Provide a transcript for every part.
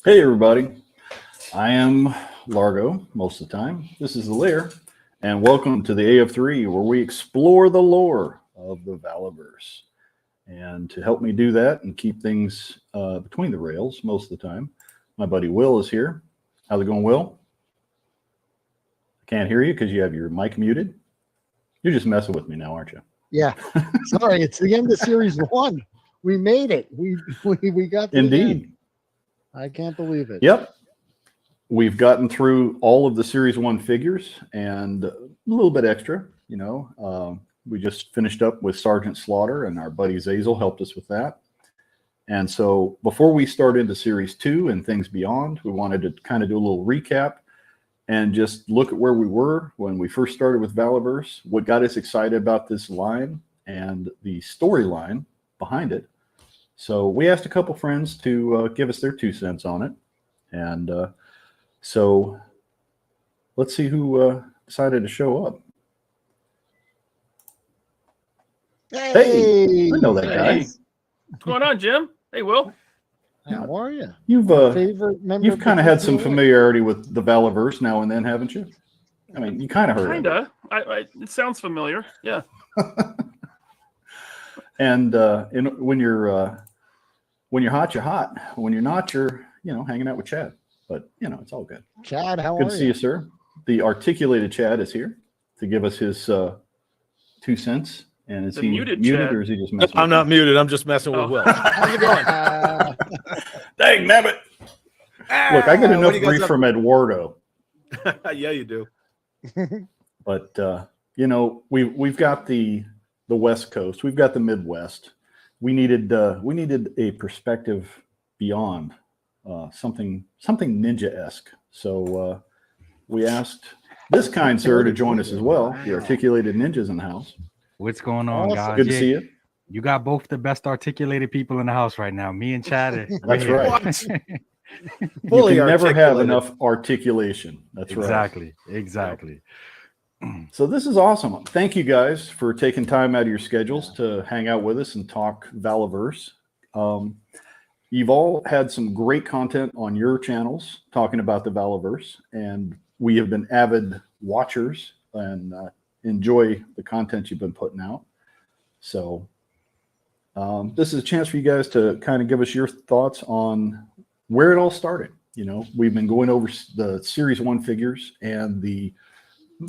Hey everybody, I am Largo most of the time. This is the Lair, and welcome to the AF3 where we explore the lore of the Valaverse. And to help me do that and keep things between the rails most of the time, my buddy Will is here. How's it going, Will? I can't hear you because you have your mic muted. You're just messing with me now, aren't you? Yeah. Sorry, it's the end of series 1. We made it. We got to the end. I can't believe it. Yep. We've gotten through all of the Series 1 figures and a little bit extra, you know. We just finished up with Sergeant Slaughter, and our buddy Zazel helped us with that. And so before we start into Series 2 and things beyond, we wanted to kind of do a little recap and just look at where we were when we first started with Valaverse, what got us excited about this line, and the storyline behind it. So we asked a couple friends to give us their 2 cents on it. And so let's see who decided to show up. Hey, I know that guy. What's going on, Jim? Hey, Will. How are you? You've kind of had some familiarity with the Valaverse now and then, haven't you? I mean, you kind of heard it. It sounds familiar. Yeah. And when you're hot, you're hot. When you're not, you're hanging out with Chad. But it's all good. Chad, how are you? Good to see you, sir. The articulated Chad is here to give us his 2 cents. And is he muted or is he just messing? I'm not muted. I'm just messing with Will. How's it going? Dang, nabbit. Look, I get enough grief from Eduardo. Yeah, you do. But we've got the West Coast. We've got the Midwest. We needed a perspective beyond something ninja-esque. So we asked this kind sir to join us as well. The articulated ninjas in the house. What's going on, guys? Good to see you. You got both the best articulated people in the house right now. Me and Chad. That's right. You can never have enough articulation. That's right. Exactly. So this is awesome. Thank you guys for taking time out of your schedules to hang out with us and talk Valaverse. You've all had some great content on your channels talking about the Valaverse, and we have been avid watchers and enjoy the content you've been putting out. So this is a chance for you guys to kind of give us your thoughts on where it all started. We've been going over the Series 1 figures and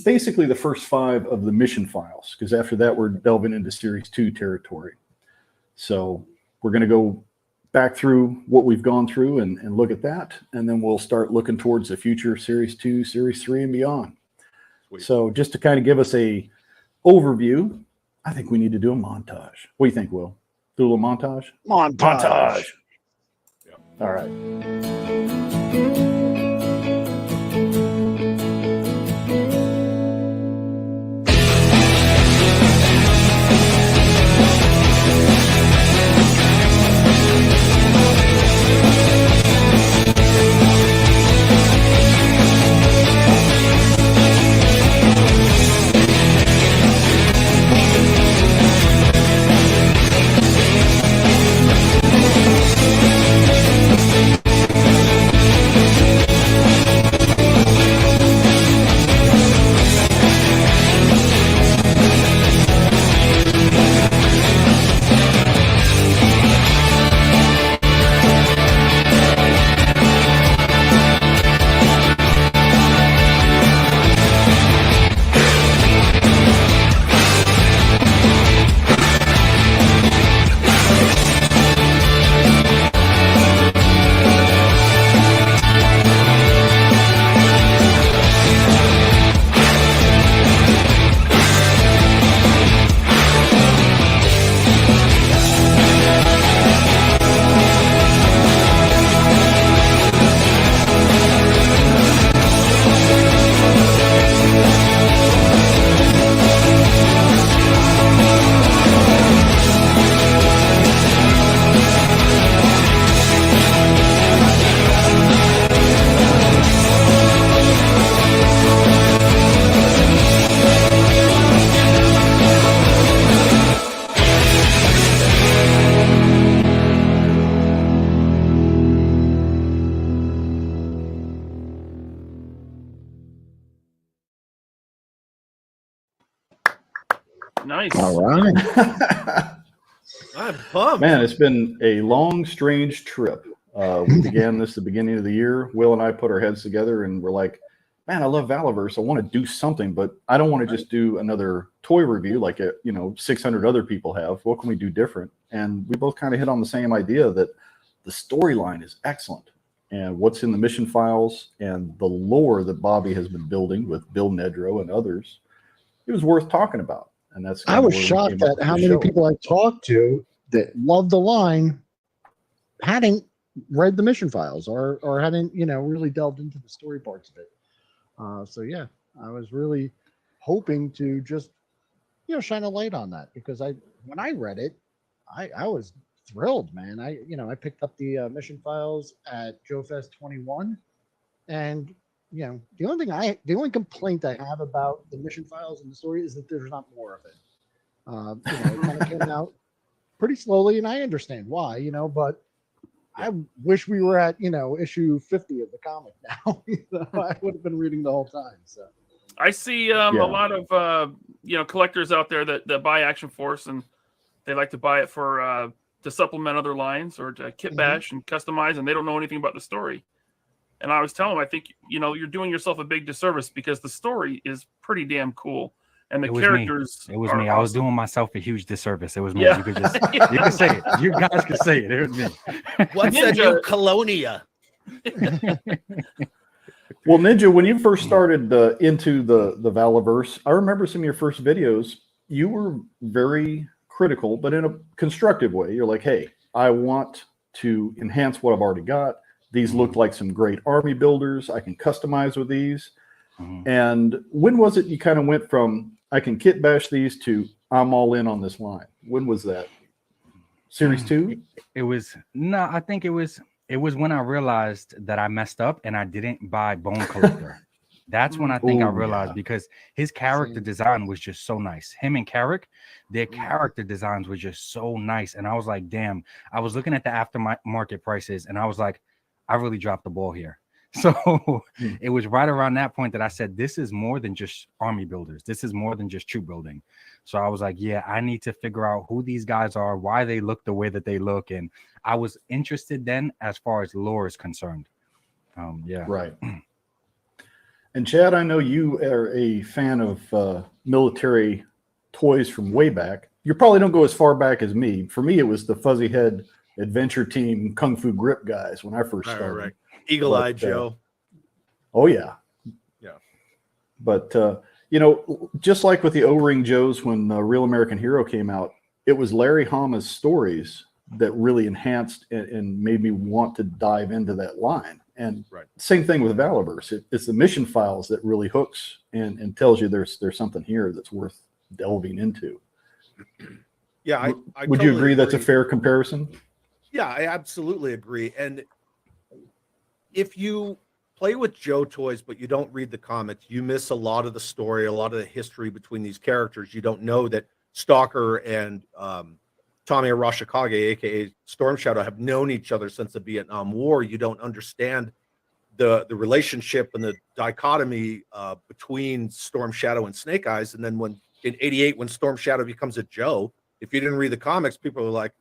basically the first 5 of the mission files, because after that we're delving into Series 2 territory. So we're going to go back through what we've gone through and look at that, and then we'll start looking towards the future Series 2, Series 3, and beyond. Sweet. So just to kind of give us a overview, I think we need to do a montage. What do you think, Will? Do a little montage? Montage. Yeah. All right. Nice. All right. I'm pumped. Man, it's been a long, strange trip. We began this at the beginning of the year. Will and I put our heads together and we're like, man, I love Valaverse. I want to do something, but I don't want to just do another toy review like 600 other people have. What can we do different? And we both kind of hit on the same idea that the storyline is excellent. And what's in the mission files and the lore that Bobby has been building with Bill Nedro and others, it was worth talking about. And that's I was shocked at how many people I talked to that loved the line hadn't read the mission files or hadn't, really delved into the story parts of it. So yeah, I was really hoping to just, shine a light on that because when I read it, I was thrilled, man. I picked up the mission files at Joe Fest 21, and the only complaint I have about the mission files and the story is that there's not more of it. It kind of came out pretty slowly, and I understand why, but I wish we were at, issue 50 of the comic now. I would have been reading the whole time. So I see a lot of collectors out there that buy Action Force, and they like to buy it for to supplement other lines or to kit bash and customize, and they don't know anything about the story. And I was telling them, I think you're doing yourself a big disservice because the story is pretty damn cool. And the characters. It was me. I was doing myself a huge disservice. It was me. Yeah. You could just, you can say it. You guys can say it. It was me. What's a new Colonia? Well, Ninja, when you first started into the Valaverse, I remember some of your first videos. You were very critical, but in a constructive way. You're like, hey, I want to enhance what I've already got. These look like some great army builders. I can customize with these. And when was it you kind of went from I can kit bash these to I'm all in on this line? When was that? Series 2? I think it was when I realized that I messed up and I didn't buy Bone Collector. That's when I think I realized because his character design was just so nice. Him and Carrick, their character designs were just so nice. And I was like, damn, I was looking at the aftermarket prices and I was like, I really dropped the ball here. So it was right around that point that I said, this is more than just army builders. This is more than just troop building. So I was like, yeah, I need to figure out who these guys are, why they look the way that they look. And I was interested then as far as lore is concerned. Yeah. Right. And Chad, I know you are a fan of military toys from way back. You probably don't go as far back as me. For me, it was the Fuzzy Head Adventure Team Kung Fu Grip guys when I first started. Right. Eagle-eyed Joe. Oh, yeah. Yeah. But, just like with the O-Ring Joes when Real American Hero came out, it was Larry Hama's stories that really enhanced and made me want to dive into that line. And same thing with Valaverse. It's the mission files that really hooks and tells you there's something here that's worth delving into. Yeah. I would totally you agree that's a fair comparison? Yeah, I absolutely agree. And if you play with Joe toys, but you don't read the comics, you miss a lot of the story, a lot of the history between these characters. You don't know that Stalker and Tommy Arashikage, aka Storm Shadow, have known each other since the Vietnam War. You don't understand the relationship and the dichotomy between Storm Shadow and Snake Eyes. And then when in '88, when Storm Shadow becomes a Joe, if you didn't read the comics, people are like,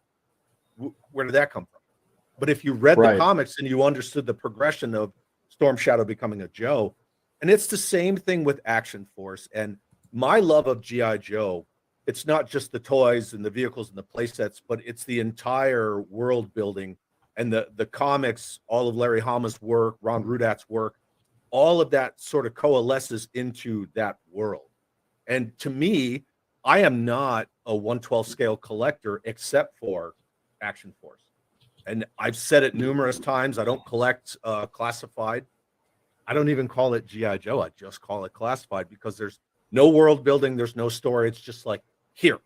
where did that come from? But if you read the comics and you understood the progression of Storm Shadow becoming a Joe, and it's the same thing with Action Force. And my love of G.I. Joe, it's not just the toys and the vehicles and the play sets, but it's the entire world building and the comics, all of Larry Hama's work, Ron Rudat's work, all of that sort of coalesces into that world. And to me, I am not a 1/12 scale collector except for Action Force. And I've said it numerous times. I don't collect classified. I don't even call it G.I. Joe. I just call it classified because there's no world building. There's no story. It's just like, here.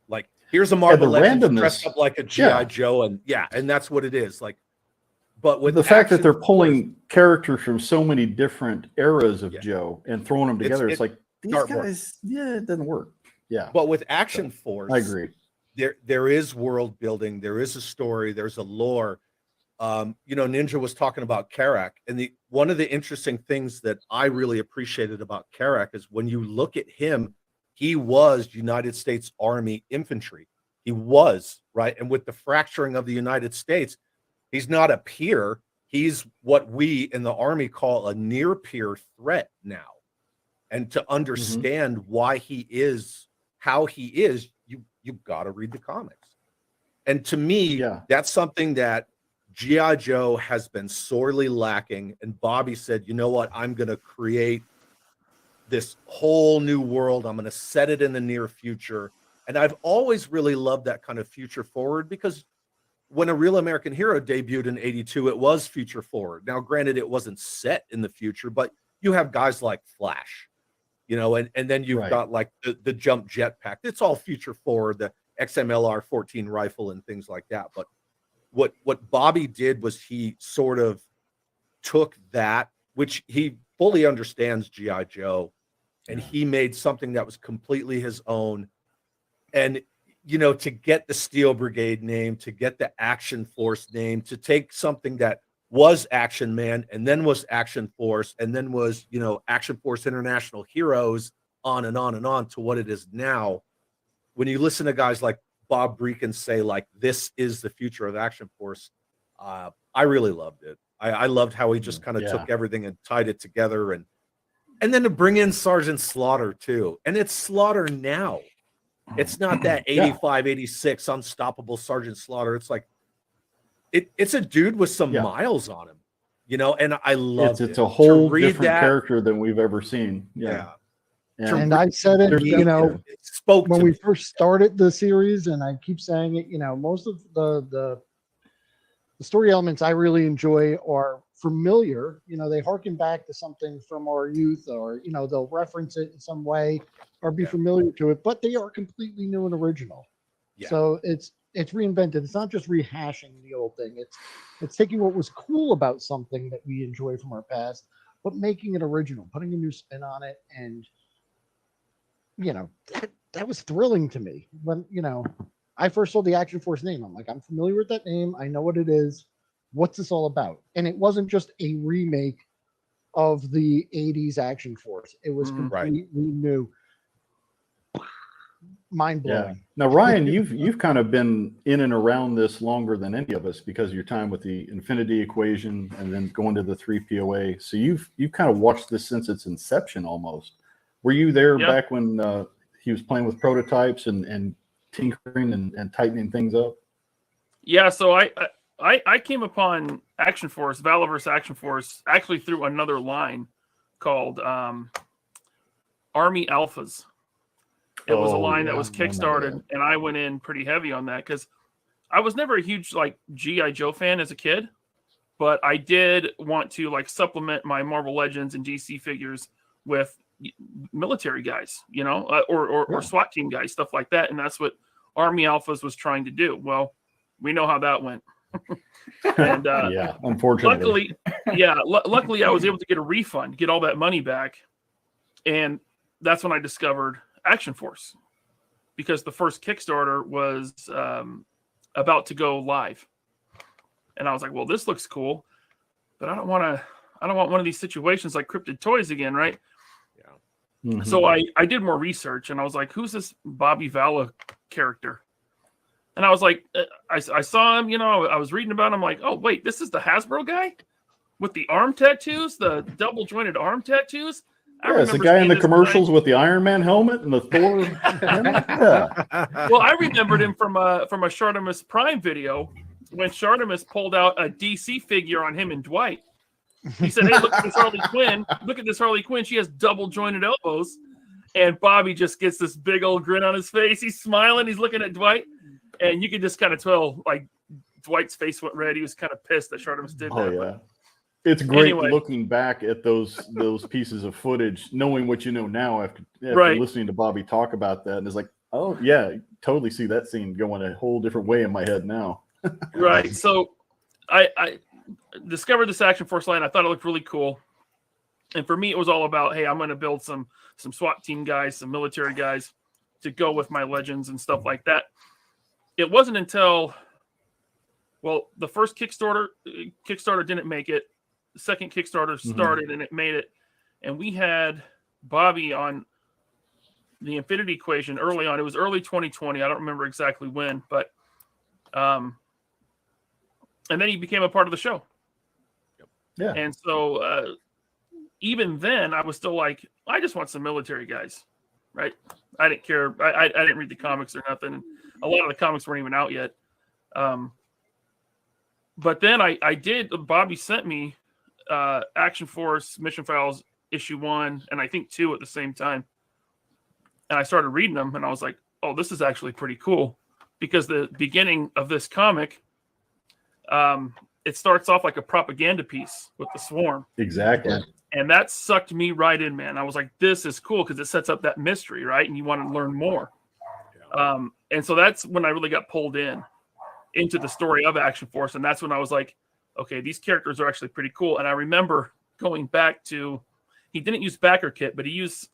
Like, here's a Marvel Legends dressed up like a G.I. Joe. And and that's what it is. Like, but with the fact that they're pulling characters from so many different eras of Joe and throwing them together, it's like, these guys, it doesn't work. Yeah. But with Action Force, I agree. There is world building, there is a story, there's a lore. Ninja was talking about Karak, and one of the interesting things that I really appreciated about Karak is when you look at him, he was United States Army infantry. He was, right? And with the fracturing of the United States, he's not a peer. He's what we in the Army call a near peer threat now. And to understand why he is how he is, you've got to read the comics. And to me, that's something that G.I. Joe has been sorely lacking. And Bobby said, you know what? I'm going to create this whole new world. I'm going to set it in the near future. And I've always really loved that kind of future forward, because when A Real American Hero debuted in 82, it was future forward. Now, granted, it wasn't set in the future, but you have guys like Flash, you know, and then you've got like the jump jetpack. It's all future forward, the XMLR 14 rifle and things like that. But what Bobby did was he sort of took that, which he fully understands G.I. Joe, and he made something that was completely his own. And, you know, to get the Steel Brigade name, to get the Action Force name, to take something that was Action Man and then was Action Force and then was, you know, Action Force International Heroes, on and on and on to what it is now. When you listen to guys like Bob Breakin say, like, this is the future of Action Force, I really loved it. I loved how he just kind of took everything and tied it together. And then to bring in Sergeant Slaughter too. And it's Slaughter now. It's not that 85, 86 unstoppable Sergeant Slaughter. It's like, it's a dude with some miles on him, you know, and I love it. It's a whole different character than we've ever seen. And I said it, you know, when we first started the series, and I keep saying it, you know, most of the story elements I really enjoy are familiar. You know, they harken back to something from our youth, or, you know, they'll reference it in some way or be familiar to it, but they are completely new and original. So it's reinvented. It's not just rehashing the old thing. It's taking what was cool about something that we enjoy from our past, but making it original, putting a new spin on it. And, you know, that was thrilling to me when, you know, I first saw the Action Force name. I'm like, I'm familiar with that name. I know what it is. What's this all about? And it wasn't just a remake of the 80s Action Force. It was completely new. Mind blowing. Now, Ryan, you've kind of been in and around this longer than any of us because of your time with the Infinity Equation and then going to the 3POA. So you've kind of watched this since its inception almost. Were you there back when he was playing with prototypes and tinkering and tightening things up? Yeah, so I came upon Action Force, Valaverse Action Force, actually through another line called Army Alphas. It was a line that was kickstarted, and I went in pretty heavy on that because I was never a huge like G.I. Joe fan as a kid, but I did want to like supplement my Marvel Legends and DC figures with military guys, you know, or SWAT team guys, stuff like that, and that's what Army Alphas was trying to do. Well, we know how that went. And unfortunately, luckily I was able to get a refund, get all that money back, and that's when I discovered Action Force, because the first Kickstarter was about to go live, and I was like, well, this looks cool, but I don't want one of these situations like Cryptid Toys again, right? So I did more research, and I was like, who's this Bobby Vala character? And I was like, I saw him, you know, I was reading about him, like, oh wait, this is the Hasbro guy with the arm tattoos, the double jointed arm tattoos. It's the guy in the commercials with the Iron Man helmet and the Thor helmet. Well, I remembered him from a Shartimus Prime video when Shartimus pulled out a DC figure on him and Dwight. He said, hey, look at this Harley Quinn. Look at this Harley Quinn. She has double jointed elbows. And Bobby just gets this big old grin on his face. He's smiling. He's looking at Dwight. And you could just kind of tell, like, Dwight's face went red. He was kind of pissed that Shartimus did that. But it's great looking back at those pieces of footage, knowing what you know now after listening to Bobby talk about that. And it's like, oh, yeah, totally see that scene going a whole different way in my head now. Right. So I discovered this Action Force line. I thought it looked really cool. And for me, it was all about, hey, I'm going to build some SWAT team guys, some military guys to go with my Legends and stuff like that. It wasn't until, well, the first Kickstarter didn't make it. The second Kickstarter started and it made it. And we had Bobby on the Infinity Equation early on. It was early 2020. I don't remember exactly when, but and then he became a part of the show. Yeah. And so even then, I was still like, I just want some military guys, right? I didn't care. I didn't read the comics or nothing. A lot of the comics weren't even out yet. But then I did. Bobby sent me Action Force Mission Files issue 1 and I think 2 at the same time. And I started reading them, and I was like, "Oh, this is actually pretty cool," because the beginning of this comic, it starts off like a propaganda piece with the Swarm. Exactly. And that sucked me right in, man. I was like, "This is cool," because it sets up that mystery, right? And you want to learn more. And so that's when I really got pulled into the story of Action Force, and that's when I was like, "Okay, these characters are actually pretty cool." And I remember going back to, he didn't use Backer Kit, but he used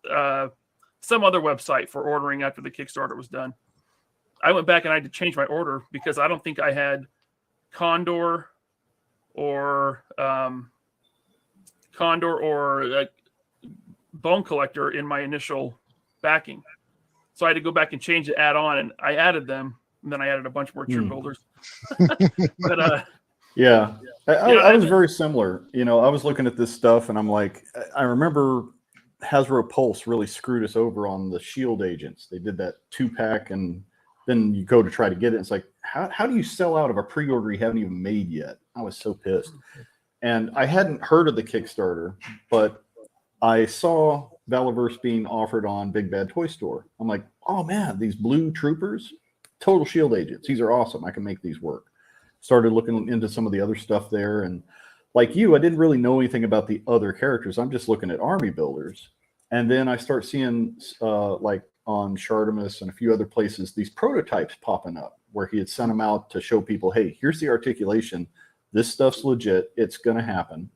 some other website for ordering after the Kickstarter was done. I went back and I had to change my order because I don't think I had Condor or Bone Collector in my initial backing. So I had to go back and change the add-on, and I added them, and then I added a bunch more troop builders. But yeah, I was very similar. You know, I was looking at this stuff, and I'm like, I remember Hasbro Pulse really screwed us over on the Shield agents. They did that 2-pack, and then you go to try to get it. And it's like, how do you sell out of a pre-order you haven't even made yet? I was so pissed. And I hadn't heard of the Kickstarter, but I saw Valaverse being offered on Big Bad Toy Store. I'm like, oh man, these blue troopers, total Shield agents. These are awesome. I can make these work. Started looking into some of the other stuff there. And like you, I didn't really know anything about the other characters. I'm just looking at army builders. And then I start seeing like on Shartimus and a few other places, these prototypes popping up where he had sent them out to show people, hey, here's the articulation. This stuff's legit. It's going to happen.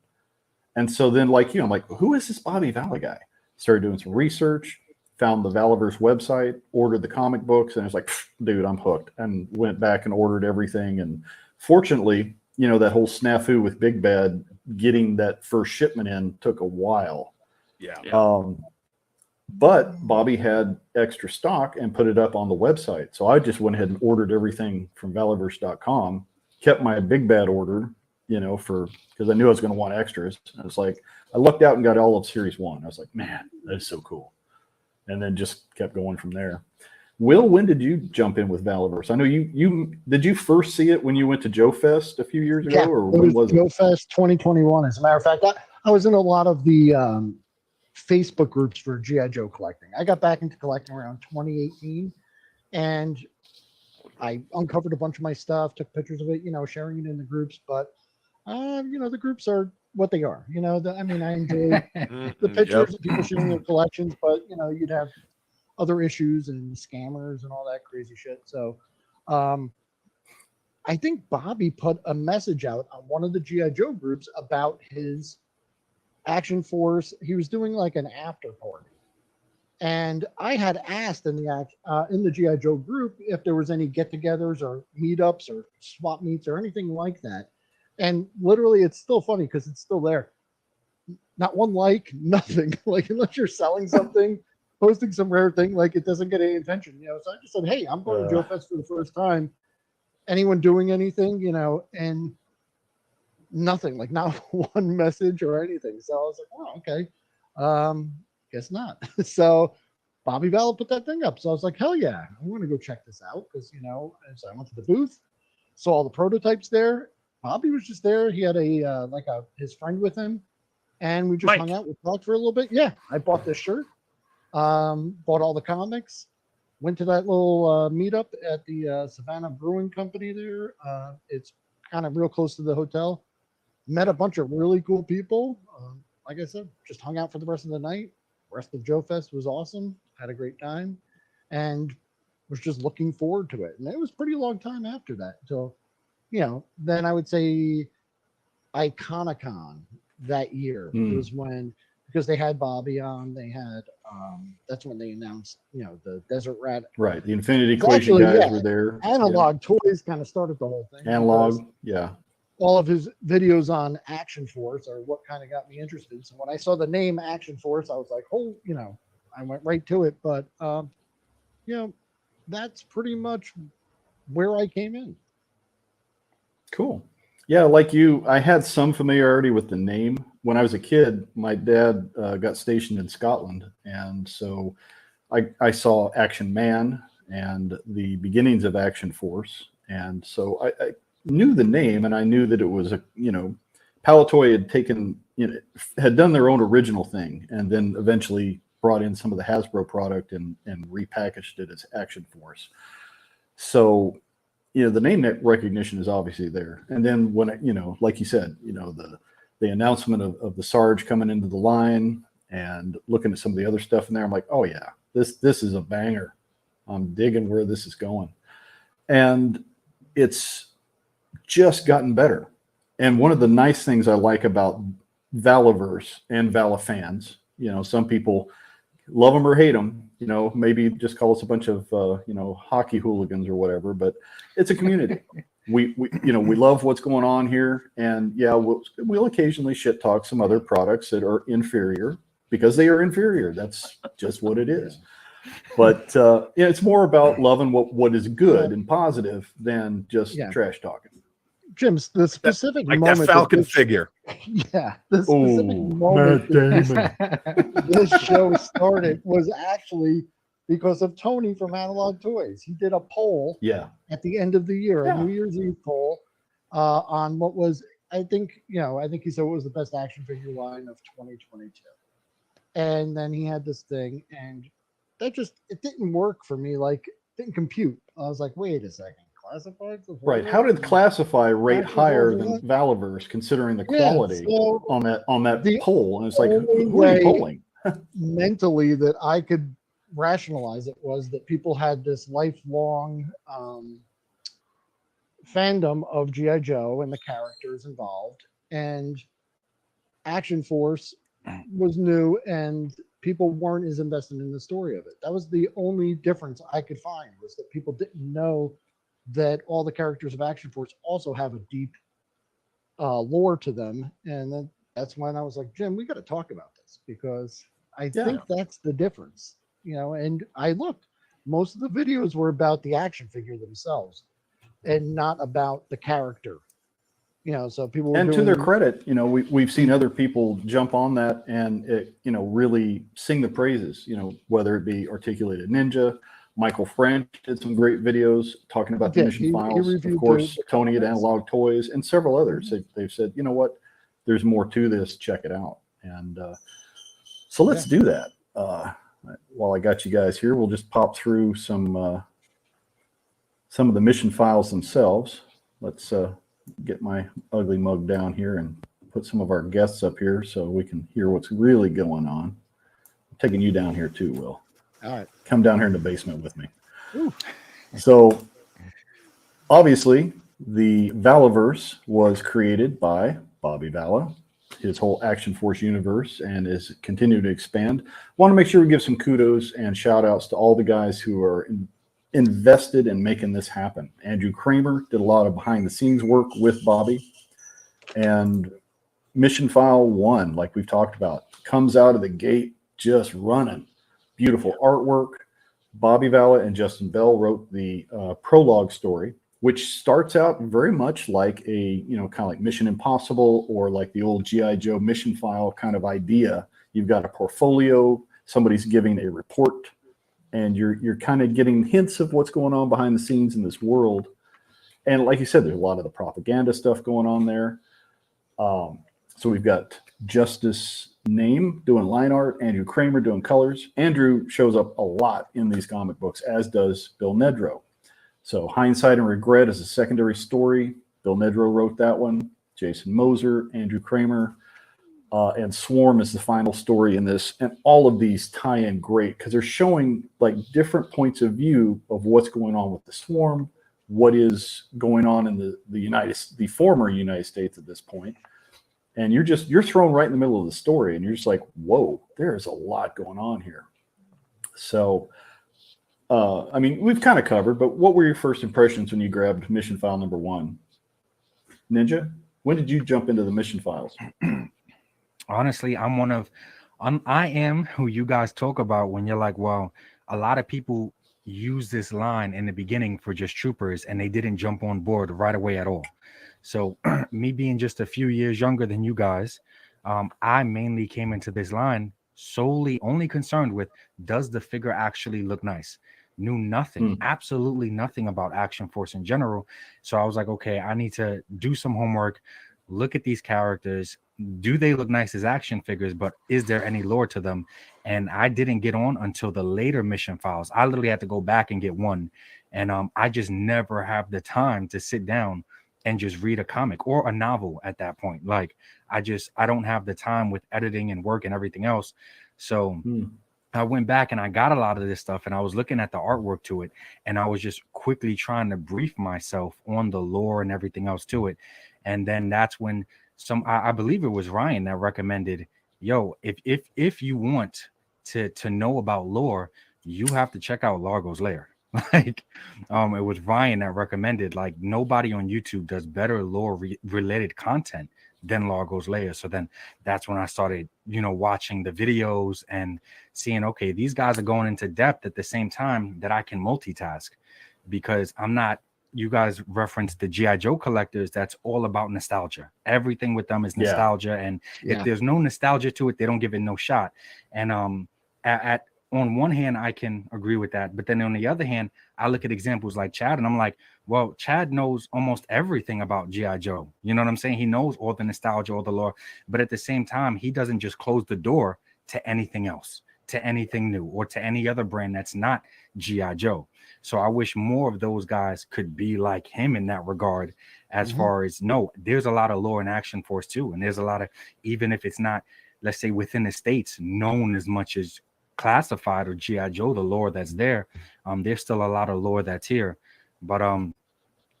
And so then like you, I'm like, who is this Bobby Vala guy? Started doing some research, found the Valaverse website, ordered the comic books, and it's like, dude, I'm hooked. And went back and ordered everything. And fortunately, you know, that whole snafu with Big Bad, getting that first shipment in took a while. Yeah. But Bobby had extra stock and put it up on the website. So I just went ahead and ordered everything from Valaverse.com, kept my Big Bad order, you know, because I knew I was going to want extras. I was like, I looked out and got all of Series 1. I was like, man, that is so cool. And then just kept going from there. Will, when did you jump in with Valaverse? I know did you first see it when you went to Joe Fest a few years ago, or when was it? Joe Fest 2021. As a matter of fact, I was in a lot of the Facebook groups for G.I. Joe collecting. I got back into collecting around 2018, and I uncovered a bunch of my stuff, took pictures of it, you know, sharing it in the groups. But you know, the groups are what they are. You know, I mean, I enjoy the pictures of people sharing their collections, but you know, you'd have other issues and scammers and all that crazy shit. So I think Bobby put a message out on one of the G.I. Joe groups about his Action Force. He was doing like an after party. And I had asked in the G.I. Joe group if there was any get-togethers or meetups or swap meets or anything like that. And literally, it's still funny because it's still there. Not one like, nothing. Like, unless you're selling something, posting some rare thing, like it doesn't get any attention, you know. So I just said, hey, I'm going to Joe Fest for the first time. Anyone doing anything, you know? And nothing, like not one message or anything. So I was like, oh, okay. Guess not. So Bobby Vala put that thing up. So I was like, hell yeah, I'm going to go check this out. Because, you know, as I went to the booth, saw all the prototypes there. Bobby was just there. He had his friend with him. And we just hung out. We talked for a little bit. Yeah, I bought this shirt. Bought all the comics. Went to that little meetup at the Savannah Brewing Company there. It's kind of real close to the hotel. Met a bunch of really cool people. Like I said, just hung out for the rest of the night. Rest of Joe Fest was awesome. Had a great time. And was just looking forward to it. And it was a pretty long time after that. Until, you know, then I would say Iconicon that year was when, because they had Bobby on, they had, that's when they announced, you know, the Desert Rat. Right. The Infinity Equation guys were there. Analog Toys kind of started the whole thing. Analog, yeah. All of his videos on Action Force are what kind of got me interested. So when I saw the name Action Force, I was like, oh, you know, I went right to it. But that's pretty much where I came in. Cool. Yeah, like you, I had some familiarity with the name. When I was a kid, my dad got stationed in Scotland, and so I saw Action Man and the beginnings of Action Force, and so I knew the name, and I knew that it was Palatoy had taken, had done their own original thing, and then eventually brought in some of the Hasbro product and repackaged it as Action Force. So, the name recognition is obviously there. And then when like you said, the announcement of the Sarge coming into the line and looking at some of the other stuff in there, I'm like, oh yeah, this is a banger. I'm digging where this is going. And it's just gotten better. And one of the nice things I like about Valaverse and Vala fans, some people love them or hate them, maybe just call us a bunch of, hockey hooligans or whatever, but it's a community. We love what's going on here. And yeah, we'll occasionally shit talk some other products that are inferior because they are inferior. That's just what it is. But it's more about loving what is good and positive than just trash talking. Jim, the specific like moment that Falcon figure. Yeah, the specific moment this show started was actually because of Tony from Analog Toys. He did a poll at the end of the year, a New Year's Eve poll on what was, I think he said it was the best action figure line of 2022. And then he had this thing, and it didn't work for me. Like, it didn't compute. I was like, wait a second. Classified? Right. How did Classify rate higher than Valaverse, considering the quality on that poll? And it's like, who are you polling? Mentally, that I could rationalize it was that people had this lifelong fandom of G.I. Joe and the characters involved, and Action Force was new, and people weren't as invested in the story of it. That was the only difference I could find, was that people didn't know that all the characters of Action Force also have a deep lore to them. And then that's when I was like, Jim, we got to talk about this, because I think that's the difference, and I looked, most of the videos were about the action figure themselves and not about the character, so people were to their credit, we've seen other people jump on that and really sing the praises, whether it be Articulated Ninja. Michael French did some great videos talking about the mission files. Of course, Tony at Analog Toys and several others. They've said, you know what, there's more to this. Check it out. And so let's do that. While I got you guys here, we'll just pop through some of the mission files themselves. Let's get my ugly mug down here and put some of our guests up here so we can hear what's really going on. I'm taking you down here too, Will. All right. Come down here in the basement with me. Ooh. So obviously the Valaverse was created by Bobby Vala, his whole Action Force universe, and is continuing to expand. Want to make sure we give some kudos and shout outs to all the guys who are invested in making this happen. Andrew Kramer did a lot of behind the scenes work with Bobby, and Mission File 1, like we've talked about, comes out of the gate just running. Beautiful artwork. Bobby Vala and Justin Bell wrote the prologue story, which starts out very much like a, kind of like Mission Impossible or like the old G.I. Joe mission file kind of idea. You've got a portfolio, somebody's giving a report, and you're kind of getting hints of what's going on behind the scenes in this world. And like you said, there's a lot of the propaganda stuff going on there. So we've got Justice Name doing line art, Andrew Kramer doing colors. Andrew shows up a lot in these comic books, as does Bill Nedrow. So Hindsight and Regret is a secondary story. Bill Nedrow wrote that one. Jason Moser, Andrew Kramer, and Swarm is the final story in this. And all of these tie in great because they're showing like different points of view of what's going on with the Swarm, what is going on in the former United States at this point. And you're thrown right in the middle of the story, and you're just like, whoa, there's a lot going on here. So, we've kind of covered, but what were your first impressions when you grabbed Mission File number 1? Ninja, when did you jump into the Mission Files? Honestly, I'm one of I am who you guys talk about when you're like, well, a lot of people use this line in the beginning for just troopers and they didn't jump on board right away at all. So me being just a few years younger than you guys, I mainly came into this line solely only concerned with, does the figure actually look nice? Knew nothing, absolutely nothing about Action Force in general. So I was like, okay, I need to do some homework, look at these characters. Do they look nice as action figures, but is there any lore to them? And I didn't get on until the later mission files. I literally had to go back and get one. And I just never have the time to sit down and just read a comic or a novel at that point. Like I don't have the time with editing and work and everything else. So I went back and I got a lot of this stuff and I was looking at the artwork to it and I was just quickly trying to brief myself on the lore and everything else to it. And then that's when I believe it was Ryan that recommended, yo, if you want to know about lore, you have to check out Largo's Lair. Like it was Ryan that recommended, like, nobody on YouTube does better lore related content than Largo's Lair. So then that's when I started, watching the videos and seeing, okay, these guys are going into depth at the same time that I can multitask, because I'm not, you guys referenced the G.I. Joe collectors. That's all about nostalgia. Everything with them is nostalgia. And if there's no nostalgia to it, they don't give it no shot. And on one hand, I can agree with that. But then on the other hand, I look at examples like Chad and I'm like, well, Chad knows almost everything about G.I. Joe. You know what I'm saying? He knows all the nostalgia, all the lore. But at the same time, he doesn't just close the door to anything else, to anything new, or to any other brand that's not G.I. Joe. So I wish more of those guys could be like him in that regard, as far as, no, there's a lot of lore in Action Force too. And there's a lot of, even if it's not, let's say within the States, known as much as Classified or G.I. Joe, the lore that's there, there's still a lot of lore that's here. But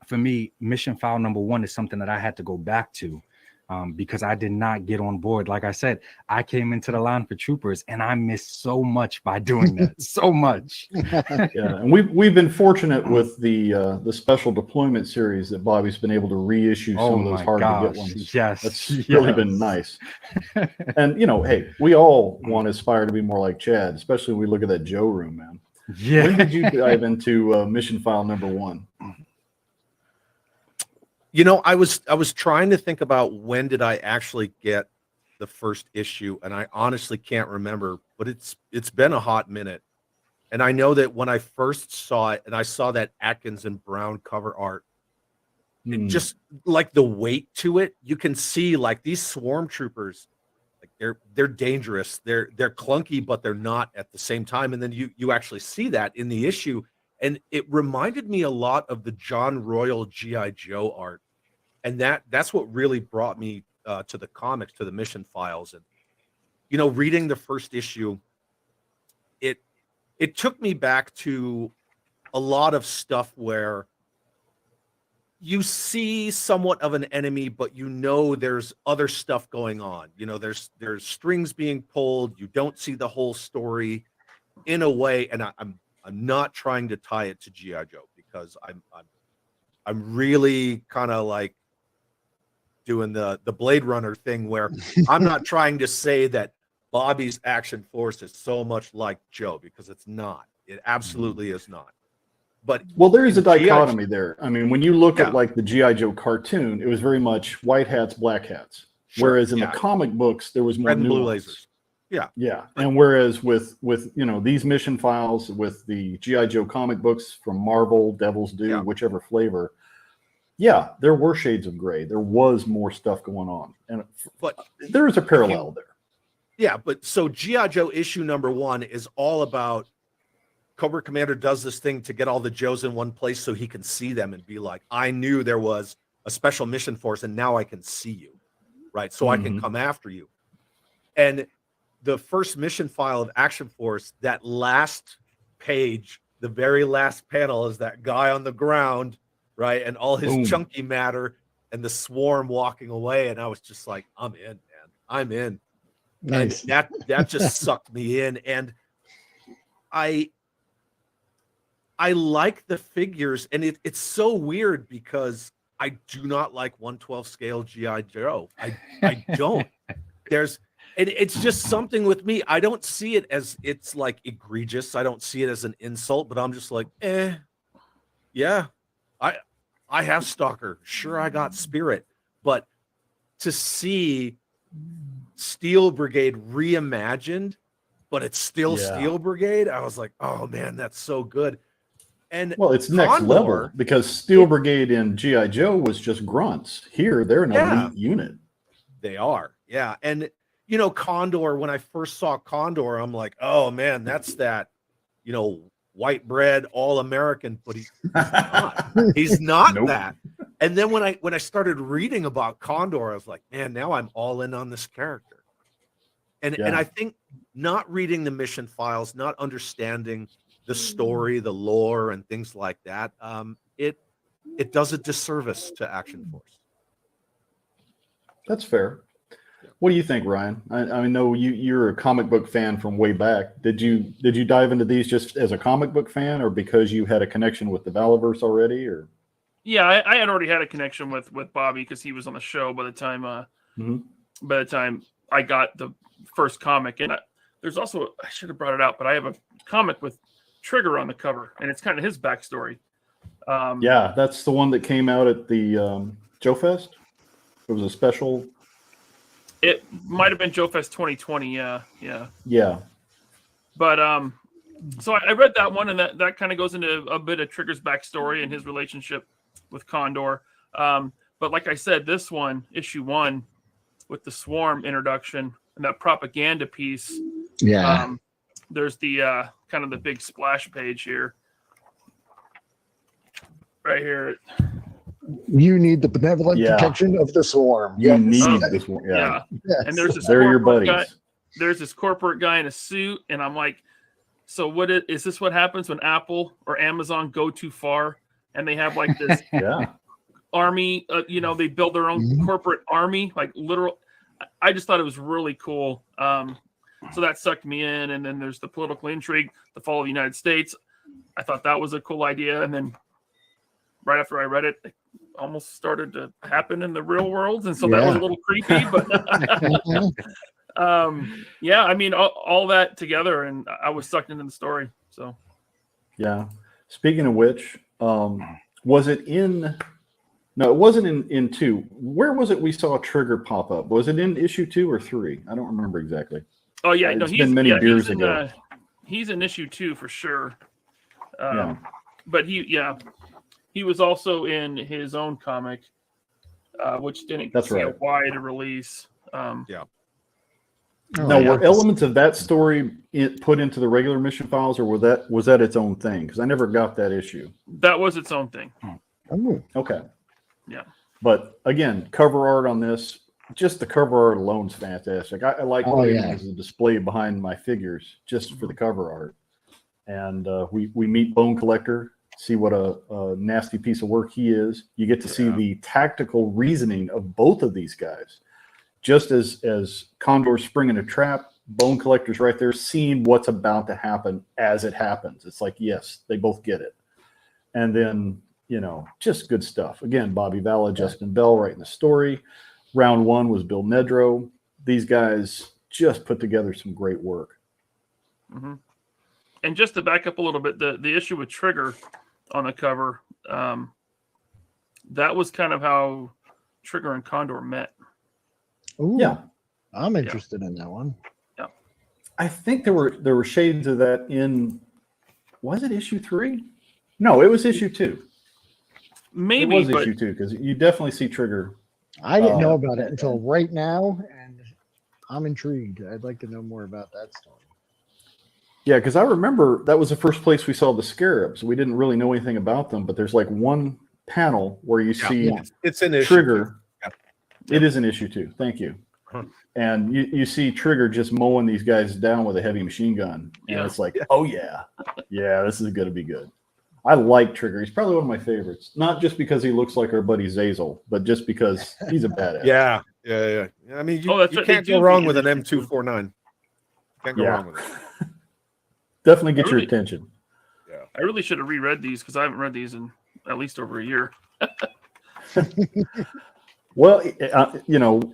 for me, mission file number 1 is something that I had to go back to, because I did not get on board. Like I said, I came into the line for troopers and I missed so much by doing that. So much. Yeah, and we've been fortunate with the special deployment series that Bobby's been able to reissue some of those hard to get ones. Yes, that's really been nice. And hey, we all want to aspire to be more like Chad, especially when we look at that Joe room, man. Yeah. When did you dive into mission file number 1? I was trying to think about when did I actually get the first issue, and I honestly can't remember, but it's been a hot minute. And I know that when I first saw it and I saw that Atkins and Brown cover art, it just like the weight to it, you can see like these swarm troopers, like they're dangerous. They're clunky, but they're not at the same time. And then you actually see that in the issue. And it reminded me a lot of the John Royal G.I. Joe art. And that's what really brought me to the comics, to the mission files. And, reading the first issue, it took me back to a lot of stuff where you see somewhat of an enemy, but there's other stuff going on. There's strings being pulled. You don't see the whole story in a way. And I'm not trying to tie it to G.I. Joe, because I'm really kind of like doing the Blade Runner thing, where I'm not trying to say that Bobby's Action Force is so much like Joe, because it's not. It absolutely is not. But there is a dichotomy there. I mean, when you look at like the G.I. Joe cartoon, it was very much white hats, black hats. Sure, whereas in the comic books, there was more red and blue nuance. lasers. Yeah. And whereas with these mission files, with the G.I. Joe comic books from Marvel, Devil's Due, whichever flavor, there were shades of gray. There was more stuff going on. But there is a parallel there. Yeah, but so G.I. Joe issue number 1 is all about Cobra Commander does this thing to get all the Joes in one place so he can see them and be like, I knew there was a special mission force and now I can see you, right? So I can come after you. And the first mission file of Action Force, that last page, the very last panel is that guy on the ground, right? And all his chunky matter and the swarm walking away. And I was just like, I'm in, man. I'm in. Nice. And that just sucked me in. And I like the figures, and it's so weird because I do not like 1/12 scale G.I. Joe. I don't. it's just something with me. I don't see it as it's like egregious. I don't see it as an insult, but I'm just like, yeah, I have Stalker. Sure, I got Spirit, but to see Steel Brigade reimagined, but it's still Steel Brigade, I was like, oh man, that's so good. And well, it's next level because Steel Brigade in G.I. Joe was just grunts. Here, they're an elite unit. They are, yeah. And you know, Condor, when I first saw Condor, I'm like, oh man, that's that, you know, white bread, all American, but he's not. He's not that. And then when I started reading about Condor, I was like, man, now I'm all in on this character. And I think not reading the mission files, not understanding the story, the lore, and things like that, it does a disservice to Action Force. That's fair. What do you think, Ryan? I know you're a comic book fan from way back. Did you dive into these just as a comic book fan, or because you had a connection with the Valaverse already, or? Yeah, I had already had a connection with Bobby because he was on the show by the time I got the first comic. And there's also, I should have brought it out, but I have a comic with Trigger on the cover, and it's kind of his backstory. Yeah, that's the one that came out at the Joe Fest. It was a special. It might have been Joe Fest 2020. Yeah. But so I read that one, and that kind of goes into a bit of Trigger's backstory and his relationship with Condor. But like I said, this one, issue 1, with the Swarm introduction and that propaganda piece. Yeah. There's the kind of the big splash page here. Right here. You need the benevolent protection of the Swarm. You need this one. Yeah. Yes. And there's this They're your buddies. guy. There's this corporate guy in a suit, and I'm like, so is this what happens when Apple or Amazon go too far and they have like this army, they build their own corporate army, like literal. I just thought it was really cool. So that sucked me in. And then there's the political intrigue, the fall of the United States. I thought that was a cool idea. And then right after I read it, it almost started to happen in the real world. And so that was a little creepy, but I mean, all that together, and I was sucked into the story. So, yeah. Speaking of which, was it in? No, it wasn't in 2. Where was it we saw Trigger pop up? Was it in issue 2 or 3? I don't remember exactly. Oh yeah, it's been many years ago. He's in issue 2 for sure. But he was also in his own comic, which didn't see a wide release. Were elements of that story put into the regular mission files, or was that its own thing? Because I never got that issue. That was its own thing. Okay. Yeah. But again, cover art on this, just the cover art alone is fantastic. I like putting it as a display behind my figures just for the cover art. And we meet Bone Collector, see what a nasty piece of work he is. You get to see the tactical reasoning of both of these guys. Just as Condor's springing a trap, Bone Collector's right there seeing what's about to happen as it happens. It's like, yes, they both get it. And then, just good stuff. Again, Bobby Vala, Justin Bell writing the story. Round 1 was Bill Nedrow. These guys just put together some great work. Mm-hmm. And just to back up a little bit, the issue with Trigger on the cover, that was kind of how Trigger and Condor met. Ooh, yeah, I'm interested in that one. Yeah, I think there were shades of that in. Was it issue 3? No, it was issue 2. Maybe it was issue 2 because you definitely see Trigger. I didn't know about it until right now, and I'm intrigued. I'd like to know more about that story. Yeah, because I remember that was the first place we saw the Scarabs. We didn't really know anything about them, but there's like one panel where you see it's an Trigger. It is an issue 2. Thank you. And you see Trigger just mowing these guys down with a heavy machine gun. And it's like, oh, yeah, this is going to be good. I like Trigger. He's probably one of my favorites. Not just because he looks like our buddy Zazel, but just because he's a badass. Yeah. I mean, you can't go wrong with an M249. Can't go wrong with it. Definitely get your attention. Yeah. I really should have reread these because I haven't read these in at least over a year. Well,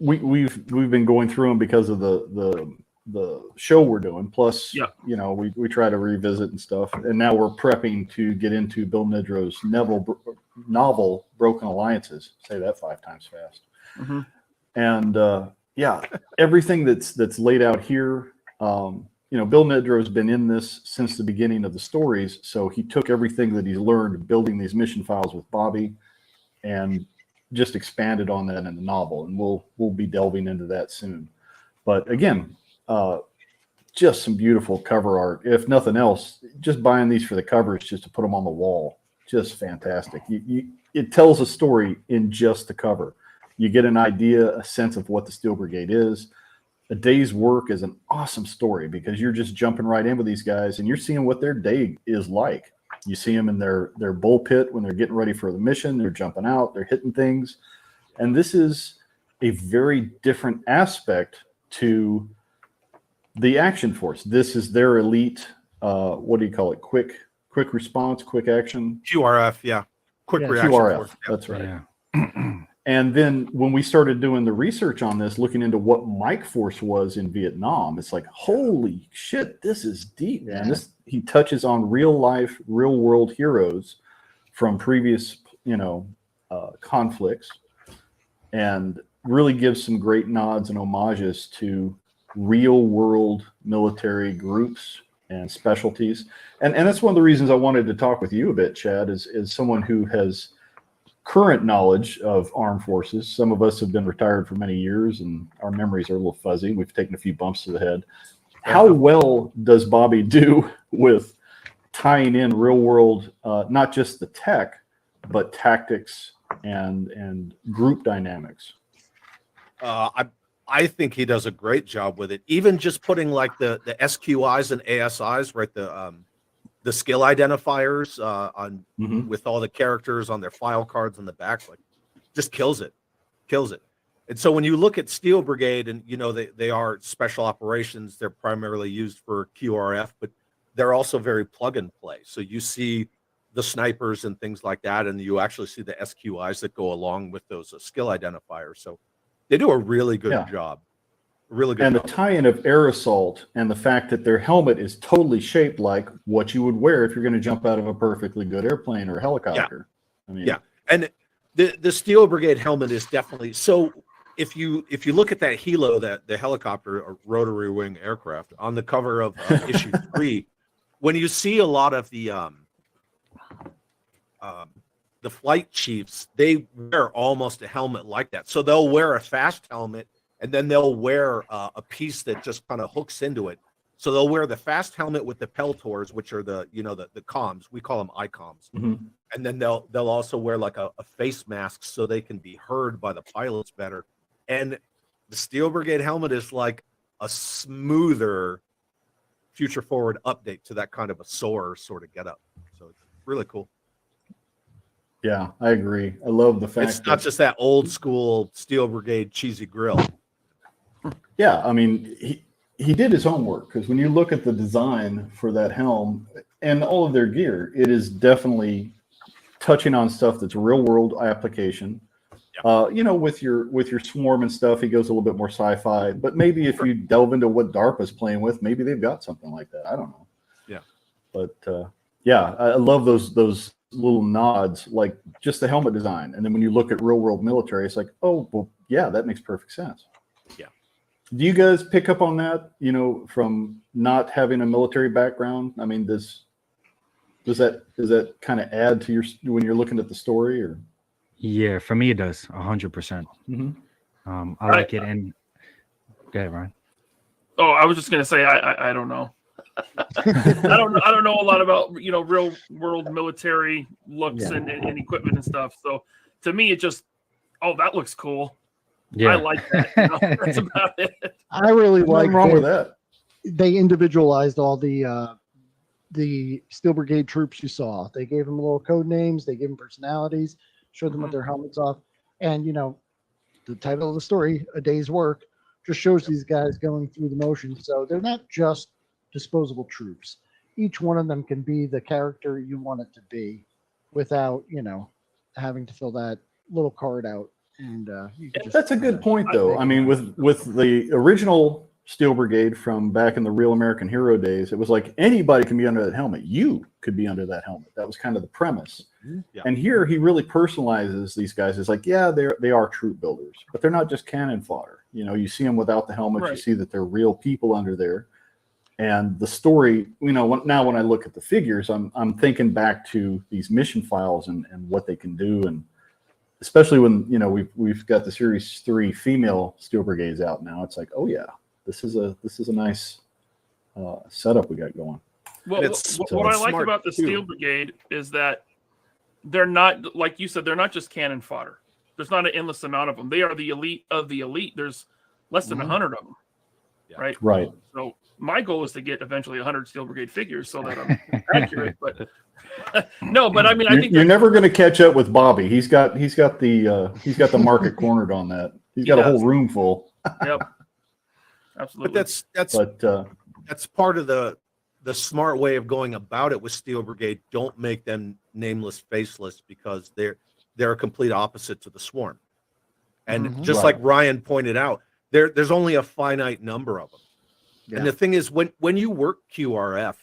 we've been going through them because of the show we're doing. Plus, Yeah. we try to revisit and stuff. And now we're prepping to get into Bill Nidro's novel Broken Alliances. Say that 5 times fast. Mm-hmm. And everything that's laid out here. Bill Nidro's been in this since the beginning of the stories, so he took everything that he's learned building these mission files with Bobby, and just expanded on that in the novel, and we'll be delving into that soon. But again, just some beautiful cover art. If nothing else, just buying these for the covers, just to put them on the wall, just fantastic. It tells a story in just the cover. You get an idea, a sense of what the Steel Brigade is. A Day's Work is an awesome story because you're just jumping right in with these guys and you're seeing what their day is like. You see them in their bull pit when they're getting ready for the mission. They're jumping out, they're hitting things. And this is a very different aspect to the Action Force. This is their elite, what do you call it? Quick response, quick action. QRF, yeah. Quick reaction QRF, force. Yeah. that's right. Yeah. And then when we started doing the research on this, looking into what Mike Force was in Vietnam, it's like, holy shit, this is deep, man. He touches on real life, real world heroes from previous, conflicts, and really gives some great nods and homages to real world military groups and specialties. And that's one of the reasons I wanted to talk with you a bit, Chad, is someone who has current knowledge of armed forces. Some of us have been retired for many years and our memories are a little fuzzy. We've taken a few bumps to the head. How well does Bobby do with tying in real world, not just the tech, but tactics and group dynamics? I think he does a great job with it. Even just putting like the SQIs and ASIs, right? The skill identifiers on with all the characters on their file cards on the back, like just kills it. And so when you look at Steel Brigade, and they are special operations, they're primarily used for QRF, but they're also very plug and play. So you see the snipers and things like that, and you actually see the SQIs that go along with those skill identifiers. So they do a really good job. Really good. And job. the tie-in of air assault and the fact that their helmet is totally shaped like what you would wear if you're going to jump out of a perfectly good airplane or helicopter. And the Steel Brigade helmet is definitely so. If you look at that helo, the helicopter or rotary wing aircraft on the cover of issue 3, when you see a lot of the flight chiefs, they wear almost a helmet like that. So they'll wear a fast helmet, and then they'll wear a piece that just kind of hooks into it. So they'll wear the fast helmet with the peltors, which are the comms. We call them ICOMs. And then they'll also wear like a face mask so they can be heard by the pilots better. And the Steel Brigade helmet is like a smoother future forward update to that kind of a soarer sort of getup. So it's really cool. Yeah, I agree. I love the fact it's not just that old school Steel Brigade cheesy grill. Yeah, I mean, he did his homework, because when you look at the design for that helm and all of their gear, it is definitely touching on stuff that's real world application. With your swarm and stuff, he goes a little bit more sci-fi. But maybe if you delve into what DARPA's playing with, maybe they've got something like that. I don't know. Yeah. But I love those little nods, like just the helmet design. And then when you look at real world military, it's like, oh, well, yeah, that makes perfect sense. Yeah. Do you guys pick up on that, from not having a military background? I mean, does that kind of add to when you're looking at the story, or? Yeah, for me it does 100%. I like it. And go ahead, Ryan. Oh, I was just gonna say I don't know. I don't know a lot about real world military looks and equipment and stuff. So to me, it just that looks cool. Yeah, I like that. That's about it. I really like wrong with that. They individualized all the Steel Brigade troops you saw. They gave them little code names. They gave them personalities. Showed them with their helmets off. And the title of the story, A Day's Work, just shows these guys going through the motions. So they're not just disposable troops. Each one of them can be the character you want it to be without, having to fill that little card out and you can just, That's a good point, though. I mean, with the original Steel Brigade from back in the Real American Hero days, it was like anybody can be under that helmet. You could be under that helmet. That was kind of the premise. Yeah. And here he really personalizes these guys. It's like, yeah, they are troop builders, but they're not just cannon fodder. You know, you see them without the helmet. Right. You see that they're real people under there. And the story, you know, now when I look at the figures, I'm thinking back to these mission files and what they can do, and especially when, you know, we've got the Series 3 female Steel Brigades out now. It's like, oh yeah, this is a nice setup we got going. Well, what I like about the Steel Brigade is that they're not, like you said, they're not just cannon fodder. There's not an endless amount of them. They are the elite of the elite. There's less than 100 of them, right? Right. So my goal is to get eventually 100 Steel Brigade figures so that I'm accurate. But no, but I mean, I think you're never going to catch up with Bobby. He's got the market cornered on that. He's got a whole room full. Yep. Absolutely. But that's part of the smart way of going about it with Steel Brigade. Don't make them nameless, faceless, because they're a complete opposite to the Swarm. And just like Ryan pointed out, there's only a finite number of them. Yeah. And the thing is, when you work QRF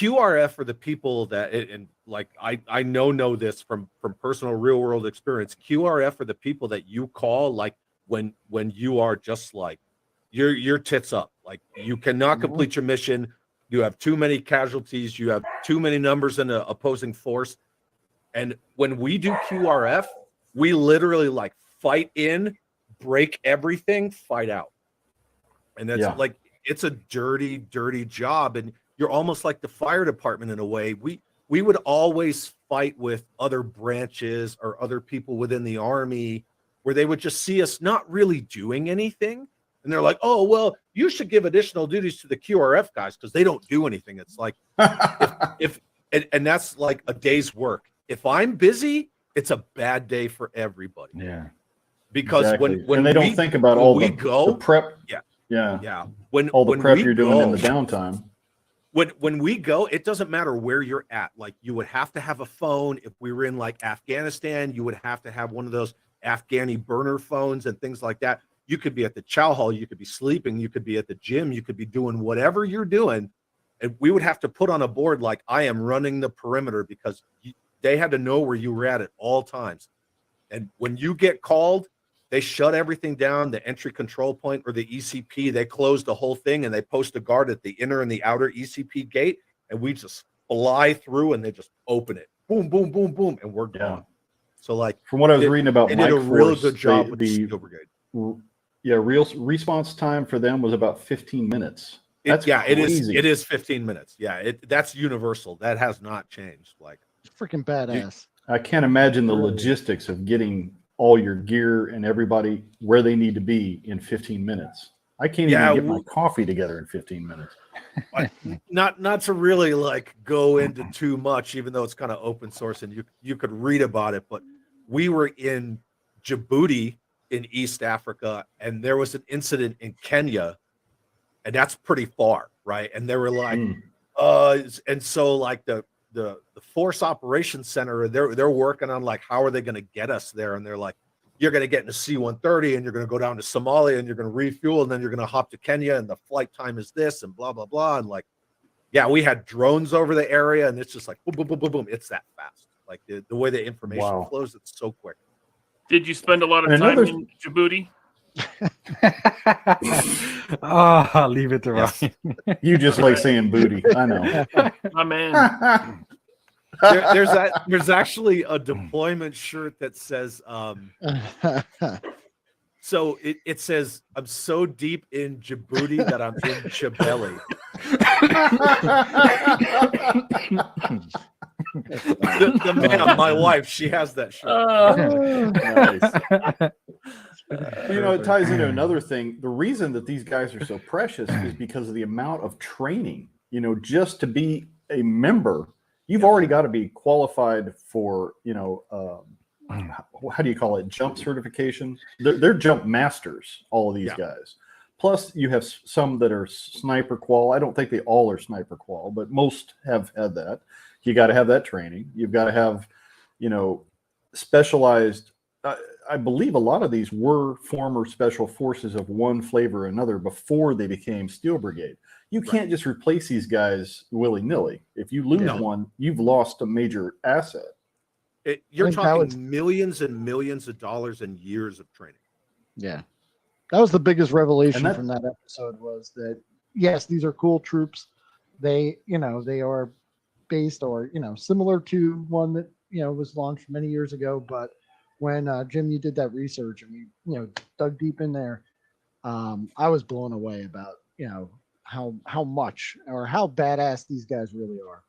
are the people that, and like I know this from personal real world experience. QRF are the people that you call like when you are just like your tits up, like you cannot complete your mission, you have too many casualties, you have too many numbers in an opposing force. And when we do QRF, we literally like fight in, break everything, fight out. And that's like, it's a dirty job. And you're almost like the fire department in a way. We would always fight with other branches or other people within the Army where they would just see us not really doing anything. And they're like, oh, well, you should give additional duties to the QRF guys because they don't do anything. It's like, and that's like a day's work. If I'm busy, it's a bad day for everybody. Yeah. Because when they don't think about all the prep. Yeah. When all the when prep you're doing in the downtime. When we go, it doesn't matter where you're at. Like you would have to have a phone. If we were in like Afghanistan, you would have to have one of those Afghani burner phones and things like that. You could be at the chow hall, you could be sleeping, you could be at the gym, you could be doing whatever you're doing. And we would have to put on a board like I am running the perimeter because they had to know where you were at all times. And when you get called, they shut everything down, the entry control point or the ECP, they close the whole thing and they post a guard at the inner and the outer ECP gate. And we just fly through and they just open it. Boom, boom, boom, boom. And we're gone. So like from what I was reading about, they did a real good job with the Steel Brigade. Real response time for them was about 15 minutes. It is 15 minutes. Yeah, that's universal. That has not changed. Like freaking badass. I can't imagine the logistics of getting all your gear and everybody where they need to be in 15 minutes. I can't even get my coffee together in 15 minutes. Not to really like go into too much, even though it's kind of open source and you could read about it. But we were in Djibouti in East Africa, and there was an incident in Kenya, and that's pretty far, right? And they were like, and so like the Force Operations Center, they're working on like how are they going to get us there, and they're like, you're going to get in a C-130 and you're going to go down to Somalia and you're going to refuel and then you're going to hop to Kenya and the flight time is this and blah blah blah, and like, yeah, we had drones over the area and it's just like boom boom boom boom boom. It's that fast, like the way the information flows, it's so quick. Did you spend a lot of time in Djibouti? Oh, leave it to Ryan. You just like saying booty. I know. My man. There's actually a deployment shirt that says so it says, I'm so deep in Djibouti that I'm in Chibeli. the man, my wife, she has that shirt. Nice. You know, it ties into another thing. The reason that these guys are so precious is because of the amount of training. You know, just to be a member, you've already got to be qualified for, you know, how do you call it? Jump certification. They're jump masters, all of these guys. Plus, you have some that are sniper qual. I don't think they all are sniper qual, but most have had that. You got to have that training. You've got to have, you know, specialized. I believe a lot of these were former special forces of one flavor or another before they became Steel Brigade. You can't just replace these guys willy-nilly. If you lose one, you've lost a major asset. You're talking millions and millions of dollars and years of training. Yeah. That was the biggest revelation from that episode, was that, yes, these are cool troops. They, they are based or, similar to one that, was launched many years ago. But when, Jim, you did that research and we, dug deep in there, I was blown away about, how much or how badass these guys really are.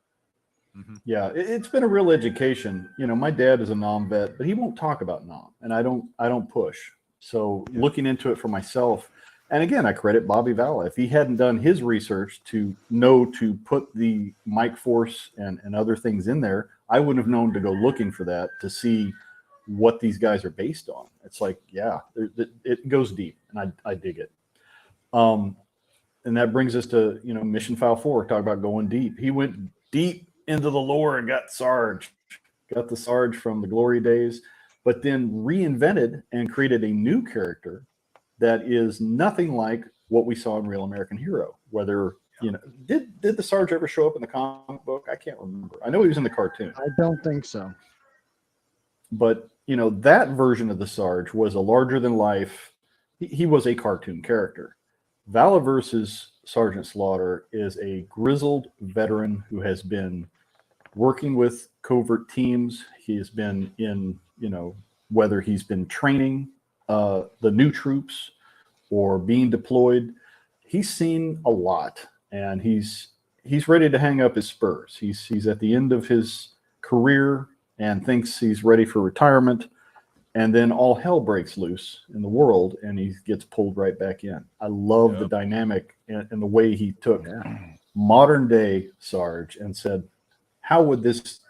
Mm-hmm. Yeah, it's been a real education. My dad is a Nam vet, but he won't talk about Nam, and I don't push. So looking into it for myself, and again, I credit Bobby Vala. If he hadn't done his research to know to put the Mike Force and other things in there, I wouldn't have known to go looking for that to see what these guys are based on. It's like, it goes deep, and I dig it. And that brings us to, Mission File 4, talk about going deep. He went deep into the lore and got the Sarge from the glory days, but then reinvented and created a new character that is nothing like what we saw in Real American Hero. Whether, did the Sarge ever show up in the comic book? I can't remember. I know he was in the cartoon. I don't think so. But, that version of the Sarge was a larger than life. He was a cartoon character. Valaverse's Sergeant Slaughter is a grizzled veteran who has been working with covert teams. He has been in, whether he's been training the new troops or being deployed, he's seen a lot, and he's ready to hang up his spurs. He's at the end of his career and thinks he's ready for retirement. And then all hell breaks loose in the world, and he gets pulled right back in. I love the dynamic and the way he took modern day Sarge and said, how would this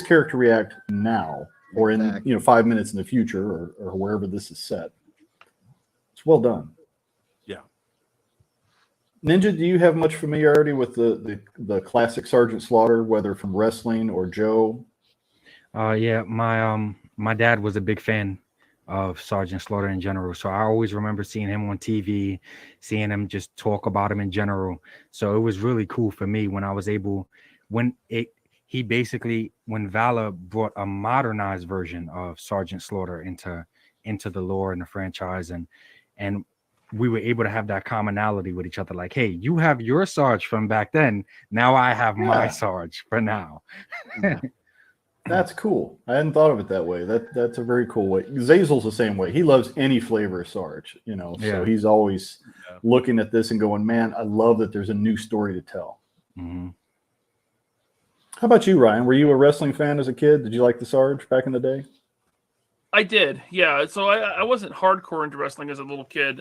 character react now, or in 5 minutes in the future, or wherever this is set? It's well done. Yeah. Ninja, do you have much familiarity with the classic Sergeant Slaughter, whether from wrestling or Joe? Yeah, my dad was a big fan of Sergeant Slaughter in general, so I always remember seeing him on TV, seeing him just talk about him in general. So it was really cool for me when I was able, when Vala brought a modernized version of Sergeant Slaughter into the lore and the franchise, and we were able to have that commonality with each other. Like, hey, you have your Sarge from back then, now I have my Sarge for now. That's cool. I hadn't thought of it that way. That's a very cool way. Zazel's the same way. He loves any flavor of Sarge, so he's always looking at this and going, man, I love that there's a new story to tell. Mm-hmm. How about you, Ryan? Were you a wrestling fan as a kid? Did you like the Sarge back in the day? I did, yeah. So I wasn't hardcore into wrestling as a little kid,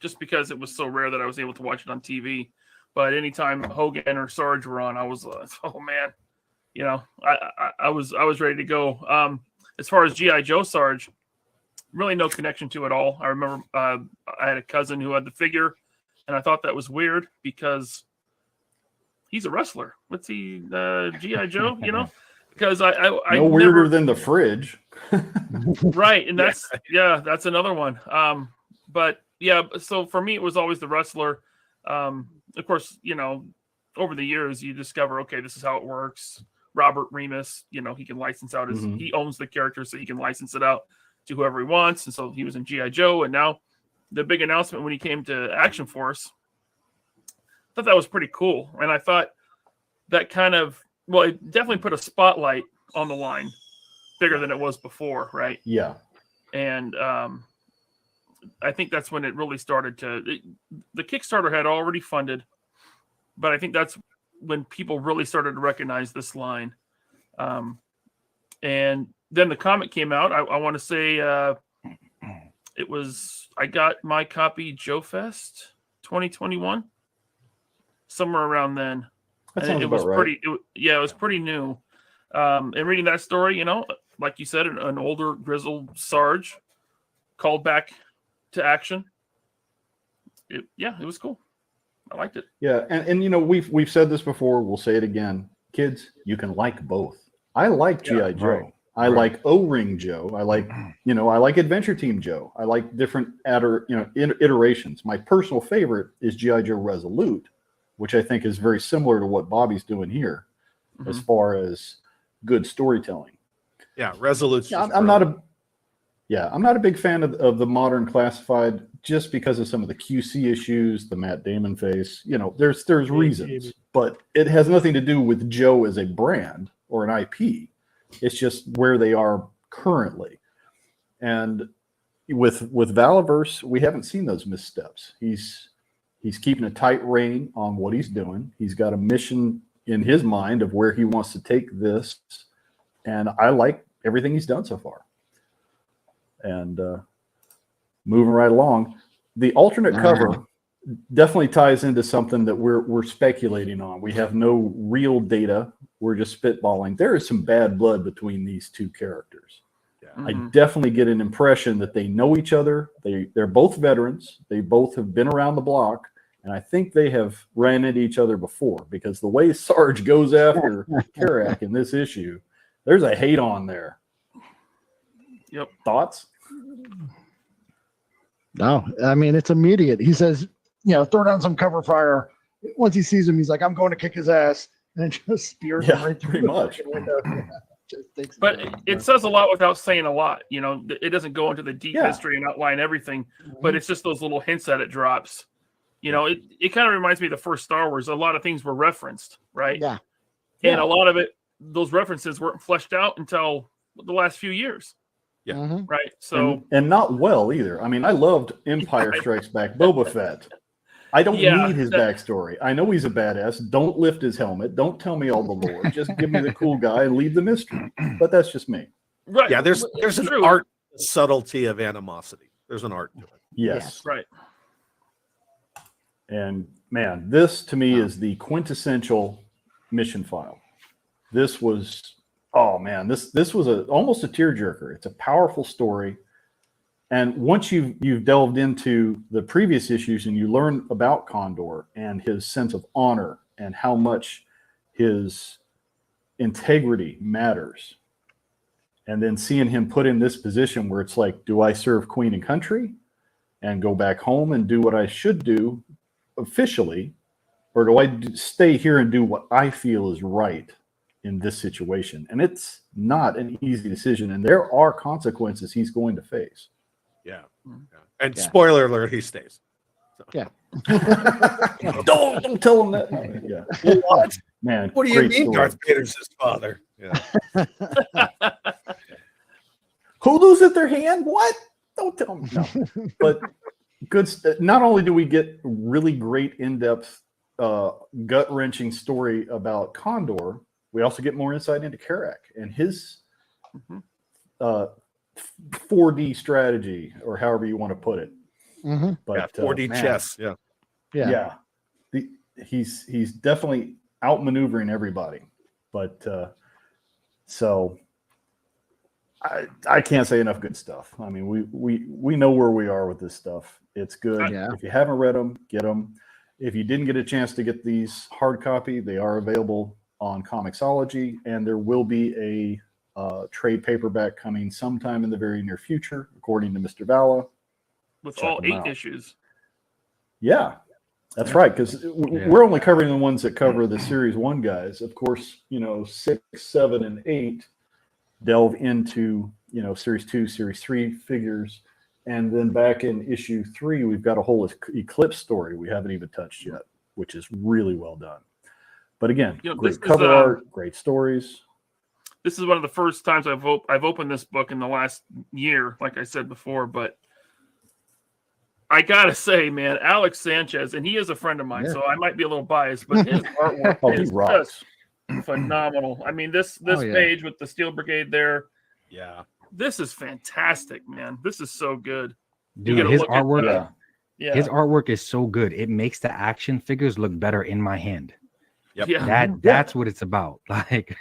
just because it was so rare that I was able to watch it on TV. But anytime Hogan or Sarge were on, I was, oh man. I was ready to go. As far as G.I. Joe Sarge, really no connection to it all. I remember I had a cousin who had the figure, and I thought that was weird because he's a wrestler. What's he, G.I. Joe? Because I no weirder than the fridge. Right, and that's another one. But yeah, so for me it was always the wrestler. Of course, over the years you discover, okay, this is how it works. Robert Remus, he can license out he owns the character, so he can license it out to whoever he wants. And so he was in G.I. Joe, and now the big announcement when he came to Action Force, I thought that was pretty cool. And I thought that it definitely put a spotlight on the line bigger than it was before, right? Yeah. And I think that's when it really started the Kickstarter had already funded, but I think that's when people really started to recognize this line. And then the comic came out. I want to say I got my copy Joe Fest 2021, somewhere around then. That sounds it about was right. pretty. It was pretty new. And reading that story, like you said, an older grizzled Sarge called back to action. It was cool. I liked it. Yeah, and we've said this before. We'll say it again. Kids, you can like both. I like G.I. Joe. Right. I like O-Ring Joe. I like, I like Adventure Team Joe. I like different iterations. My personal favorite is G.I. Joe Resolute, which I think is very similar to what Bobby's doing here as far as good storytelling. Yeah, Resolute's I'm not a big fan of the modern classified just because of some of the QC issues, the Matt Damon face. There's reasons, but it has nothing to do with Joe as a brand or an IP. It's just where they are currently. And with Valaverse, we haven't seen those missteps. He's keeping a tight rein on what he's doing. He's got a mission in his mind of where he wants to take this. And I like everything he's done so far. And moving right along, the alternate cover definitely ties into something that we're speculating on. We have no real data. We're just spitballing. There is some bad blood between these two characters. Yeah. I definitely get an impression that they know each other. They're both veterans. They both have been around the block. And I think they have ran into each other before, because the way Sarge goes after Karak in this issue, there's a hate on there. Yep. Thoughts? No, I mean, it's immediate. He says, throw down some cover fire. Once he sees him, he's like, I'm going to kick his ass. And it just spears him right through pretty much. the window. But it says a lot without saying a lot. It doesn't go into the deep history and outline everything, but it's just those little hints that it drops. It kind of reminds me of the first Star Wars. A lot of things were referenced, right? Yeah. And a lot of it, those references weren't fleshed out until the last few years. Yeah. Right. So and not well either. I mean, I loved Empire Strikes Back Boba Fett. I don't need his backstory. I know he's a badass. Don't lift his helmet. Don't tell me all the lore. Just give me the cool guy and leave the mystery. But that's just me. Right. Yeah, there's an art subtlety of animosity. There's an art to it. Yes. Right. And man, this to me is the quintessential mission file. This was, this was almost a tearjerker. It's a powerful story. And once you've delved into the previous issues and you learn about Condor and his sense of honor and how much his integrity matters, and then seeing him put in this position where it's like, do I serve Queen and country and go back home and do what I should do officially, or do I stay here and do what I feel is right in this situation? And it's not an easy decision, and there are consequences he's going to face. Yeah. And spoiler alert, he stays. So. Yeah. don't tell him that. Yeah. What? Man, what do you mean story. Darth Vader's his father? Yeah. Who loses their hand? What? Don't tell me. No. But good. Not only do we get really great in-depth, gut-wrenching story about Condor, we also get more insight into Karak and his 4D strategy, or however you want to put it. But 4D chess. Yeah. He's definitely outmaneuvering everybody. But so I can't say enough good stuff. I mean, we know where we are with this stuff. It's good. Yeah. If you haven't read them, get them. If you didn't get a chance to get these hard copy, they are available on Comixology, and there will be a trade paperback coming sometime in the very near future, according to Mr. Vala. With Check all them 8 out. issues. Yeah, that's right. Because we're only covering the ones that cover the Series 1 guys. Of course, 6, 7, and 8 delve into, Series 2, Series 3 figures. And then back in issue 3, we've got a whole Eclipse story we haven't even touched yet, which is really well done. But again, great cover art, great stories. This is one of the first times I've opened this book in the last year, like I said before. But I gotta say, man, Alex Sanchez, and he is a friend of mine, so I might be a little biased, but his artwork is just phenomenal. I mean, this page with the Steel Brigade there, this is fantastic, man. This is so good. Dude, his artwork, his artwork is so good. It makes the action figures look better in my hand. Yep. Yeah. That's what it's about. Like,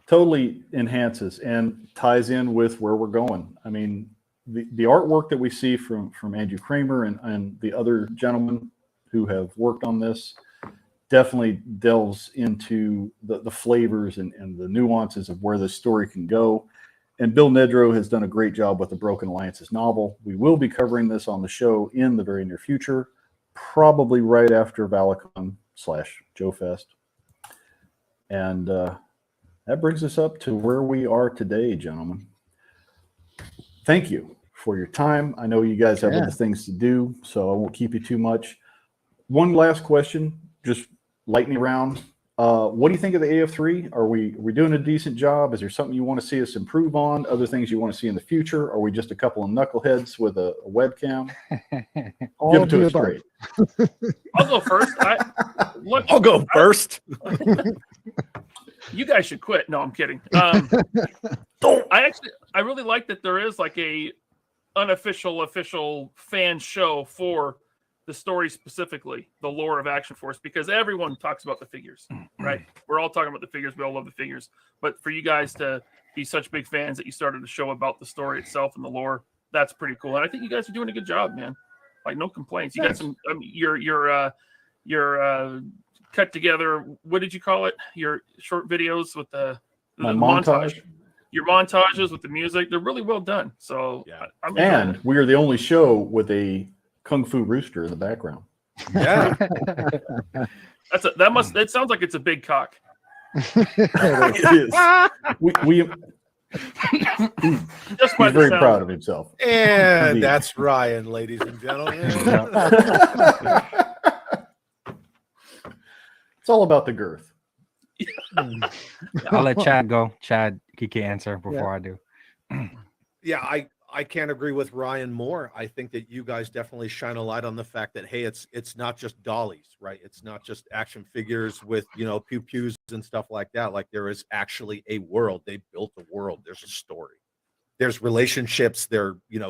totally enhances and ties in with where we're going. I mean, the artwork that we see from Andrew Kramer and the other gentlemen who have worked on this definitely delves into the flavors and the nuances of where the story can go. And Bill Nedrow has done a great job with the Broken Alliances novel. We will be covering this on the show in the very near future, probably right after Valicon/Joe Fest. And that brings us up to where we are today, gentlemen. Thank you for your time. I know you guys have other things to do, so I won't keep you too much. One last question, just lightning round. What do you think of the AF3? Are we doing a decent job? Is there something you want to see us improve on? Other things you want to see in the future? Are we just a couple of knuckleheads with a webcam? Give it to us straight. I'll go first. I'll go first. You guys should quit. No, I'm kidding. I really like that there is like a unofficial official fan show for the story, specifically the lore of Action Force, because everyone talks about the figures, right? We're all talking about the figures. We all love the figures. But for you guys to be such big fans that you started a show about the story itself and the lore, that's pretty cool. And I think you guys are doing a good job, man. Like, no complaints. You got some your cut together, what did you call it? Your short videos with the montage. Your montages with the music, they're really well done. So yeah. And we are the only show with a Kung Fu rooster in the background. Yeah. It sounds like it's a big cock. It is. We Just by he's very proud of himself. And Indeed. that's Ryan, ladies and gentlemen. It's all about the girth. I'll let Chad go. Chad, he can answer before I do. Yeah, I can't agree with Ryan more. I think that you guys definitely shine a light on the fact that, hey, it's not just dollies, right? It's not just action figures with, pew pews and stuff like that. Like, there is actually a world. They built a world. There's a story. There's relationships.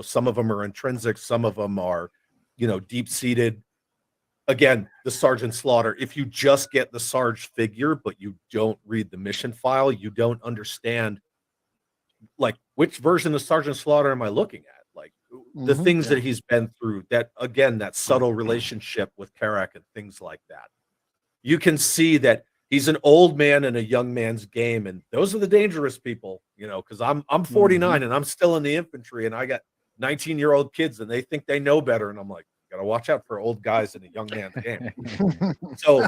Some of them are intrinsic. Some of them are, deep-seated. Again, the Sergeant Slaughter. If you just get the Sarge figure, but you don't read the mission file, you don't understand, like, which version of Sergeant Slaughter am I looking at? Like, the things that he's been through, that subtle relationship with Karak and things like that. You can see that he's an old man in a young man's game, and those are the dangerous people, because I'm 49 and I'm still in the infantry, and I got 19-year-old kids, and they think they know better, and I'm like, gotta watch out for old guys in a young man's game. So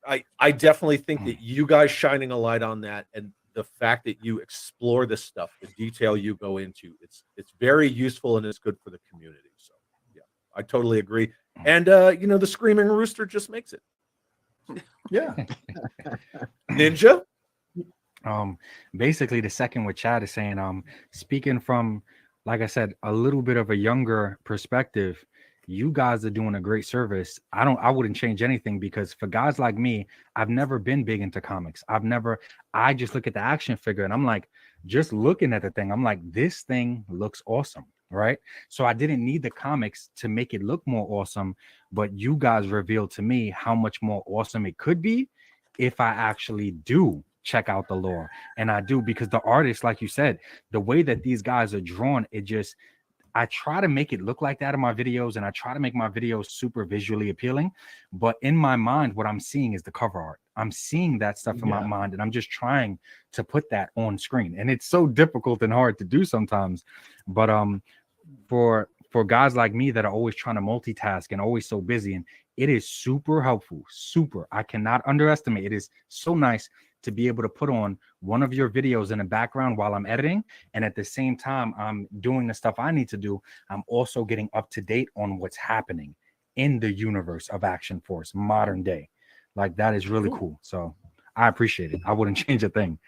I definitely think that you guys shining a light on that, and the fact that you explore this stuff, the detail you go into, it's very useful and it's good for the community. So yeah, I totally agree. And the screaming rooster just makes it. Yeah. Ninja. Basically the second what Chad is saying, speaking from, like I said, a little bit of a younger perspective, you guys are doing a great service. I wouldn't change anything, because for guys like me, I've never been big into comics. I just look at the action figure and I'm like, just looking at the thing, I'm like, this thing looks awesome, right? So I didn't need the comics to make it look more awesome, but you guys revealed to me how much more awesome it could be if I actually do check out the lore. And I do, because the artists, like you said, the way that these guys are drawn, I try to make it look like that in my videos, and I try to make my videos super visually appealing. But in my mind, what I'm seeing is the cover art. I'm seeing that stuff in my mind, and I'm just trying to put that on screen. And it's so difficult and hard to do sometimes. But for guys like me that are always trying to multitask and always so busy, and it is super helpful. Super. I cannot underestimate. It is so nice to be able to put on one of your videos in the background while I'm editing, and at the same time I'm doing the stuff I need to do, I'm also getting up to date on what's happening in the universe of Action Force modern day. Like, that is really cool. So I appreciate it. I wouldn't change a thing.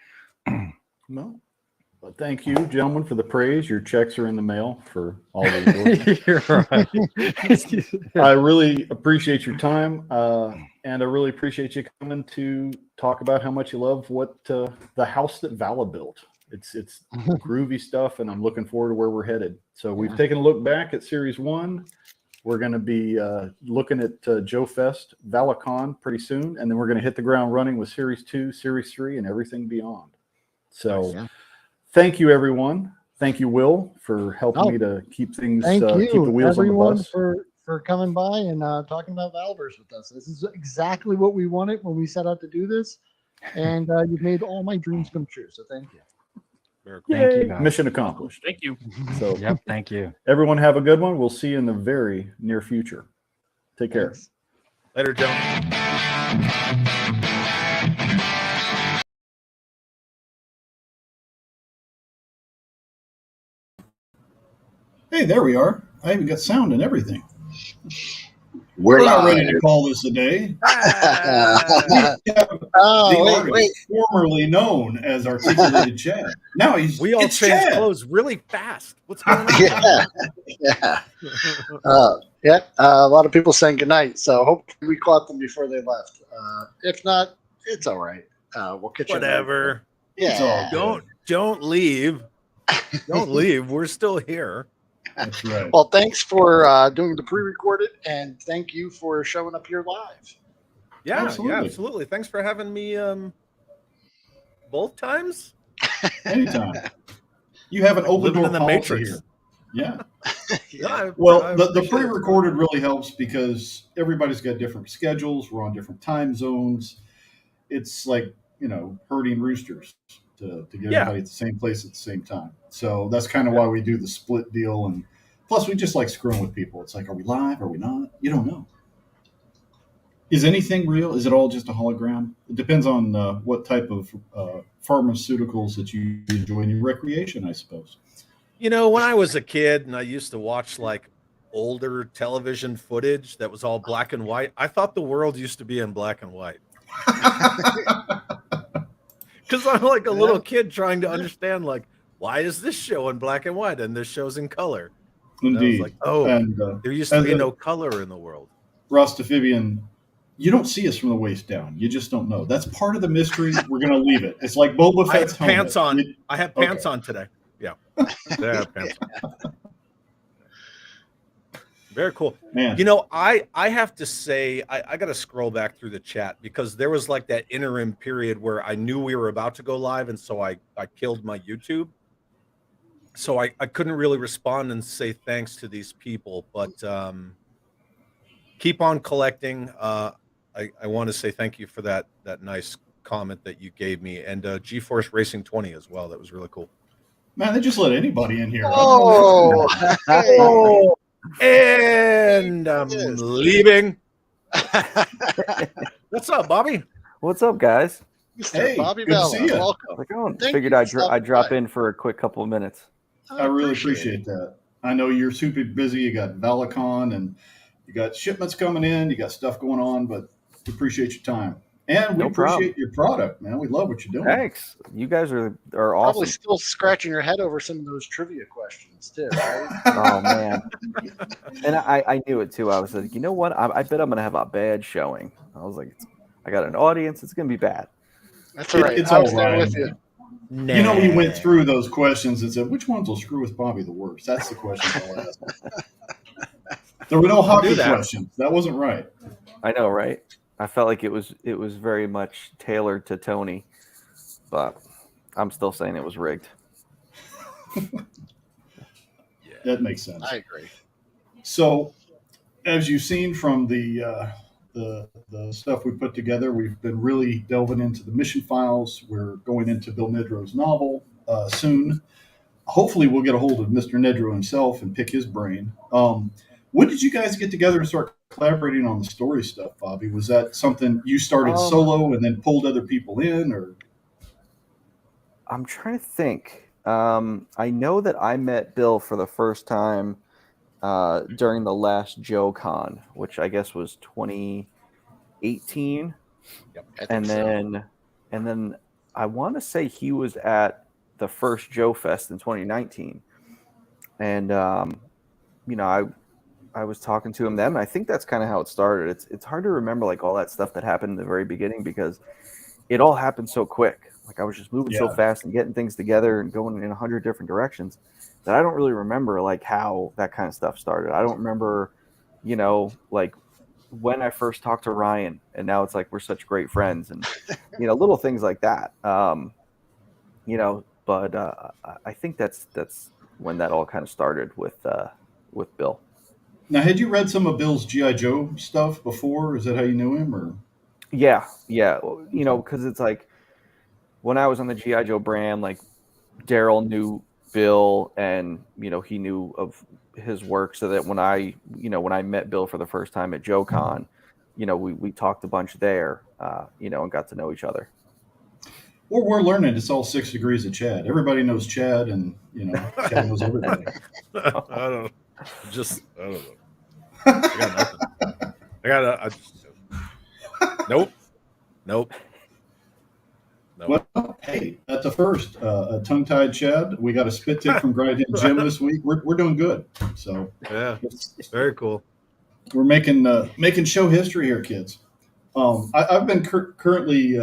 No. But thank you, gentlemen, for the praise. Your checks are in the mail for all these. You're right. I really appreciate your time, and I really appreciate you coming to talk about how much you love what the house that Vala built. It's groovy stuff, and I'm looking forward to where we're headed. So we've taken a look back at Series 1. We're going to be looking at Joe Fest, Valicon pretty soon, and then we're going to hit the ground running with Series 2, Series 3, and everything beyond. So thank you, everyone. Thank you, Will, for helping me to keep things, thank you, keep the wheels everyone, on the bus. for for coming by and talking about Valaverse with us. This is exactly what we wanted when we set out to do this, and you've made all my dreams come true. So thank you. Thank you, guys. Mission accomplished. Thank you. So Yep, thank you. everyone have a good one. We'll see you in the very near future. Take care. Thanks. Later, Joe. Hey, there we are. I even got sound and everything. We're not live. ready to call this a day. Oh, wait. Formerly known as Articulated Chad. Now We all it's changed Chad. clothes really fast. What's going on? Yeah. A lot of people saying goodnight, so hopefully we caught them before they left. If not, it's all right. We'll catch you later. Whatever. It's all good. Don't leave. Don't leave. We're still here. That's right. Well, thanks for doing the pre-recorded, and thank you for showing up here live. Yeah, Absolutely. absolutely. Thanks for having me both times. Anytime. You have an open Living door in the policy Matrix. here. Yeah. Yeah, Well, I the appreciate it. pre-recorded really helps because everybody's got different schedules. We're on different time zones. It's like, herding roosters to get everybody at the same place at the same time. So that's kind of why we do the split deal. And plus, we just like screwing with people. It's like, are we live? Are we not? You don't know. Is anything real? Is it all just a hologram? It depends on what type of pharmaceuticals that you enjoy in your recreation, I suppose. When I was a kid and I used to watch like older television footage that was all black and white, I thought the world used to be in black and white. Because I'm like a little kid trying to understand, like, why is this show in black and white and this show's in color? And Indeed. I was like, And there used to be no color in the world. Rostafibian, you don't see us from the waist down. You just don't know. That's part of the mystery. We're going to leave it. It's like Boba I Fett's have pants helmet. on. I have pants on today. Yeah. I have pants on. Very cool. Man. I have to say, I got to scroll back through the chat because there was like that interim period where I knew we were about to go live. And so I killed my YouTube. So I couldn't really respond and say thanks to these people, but keep on collecting. I want to say thank you for that nice comment that you gave me, and GeForce Racing 20 as well. That was really cool. Man, they just let anybody in here. Oh, Oh, and I'm leaving. What's up, Bobby? What's up, guys? Mr. Hey, Bobby good to Vala, see ya. welcome. How's it going? Thank Figured you for I'd stopping drop by. in for a quick couple of minutes. I really appreciate that. I know you're super busy. You got ValaCon and you got shipments coming in. You got stuff going on, but we appreciate your time. And we No problem. appreciate your product, man. We love what you're doing. Thanks. You guys are Probably awesome. still scratching your head over some of those trivia questions too, right? Oh man. And I knew it too. I was like, you know what? I bet I'm gonna have a bad showing. I was like, I got an audience. It's gonna be bad. That's all right. It's I all was there right. with you. We went through those questions and said, which ones will screw with Bobby the worst? That's the question I'll ask. There were no hockey questions. That wasn't right. I know, right? I felt like it was very much tailored to Tony, but I'm still saying it was rigged. That makes sense. I agree. So, as you've seen from the stuff we put together, we've been really delving into the mission files. We're going into Bill Nedro's novel soon. Hopefully, we'll get a hold of Mr. Nedro himself and pick his brain. When did you guys get together and start collaborating on the story stuff, Bobby? Was that something you started solo and then pulled other people in, or? I'm trying to think. I know that I met Bill for the first time during the last Joe Con, which I guess was 2018. Yep. And then I want to say he was at the first Joe Fest in 2019. And I was talking to him then. And I think that's kind of how it started. It's hard to remember like all that stuff that happened in the very beginning because it all happened so quick. Like I was just moving so fast and getting things together and going in 100 different directions that I don't really remember like how that kind of stuff started. I don't remember, like when I first talked to Ryan and now it's like we're such great friends and little things like that. But I think that's when that all kind of started with Bill. Now, had you read some of Bill's G.I. Joe stuff before? Is that how you knew him, or? Yeah. You know, because it's like when I was on the G.I. Joe brand, like Daryl knew Bill, and you know he knew of his work, so that when I met Bill for the first time at JoeCon, you know we talked a bunch there, you know, and got to know each other. Well, we're learning it's all 6 degrees of Chad. Everybody knows Chad, and you know Chad knows everybody. I don't know. I got nothing. Nope. Well, hey, that's a first. A tongue-tied Chad. We got a spit take from Grindhead Jim this week. We're doing good. So yeah, very cool. We're making show history here, kids. I've been currently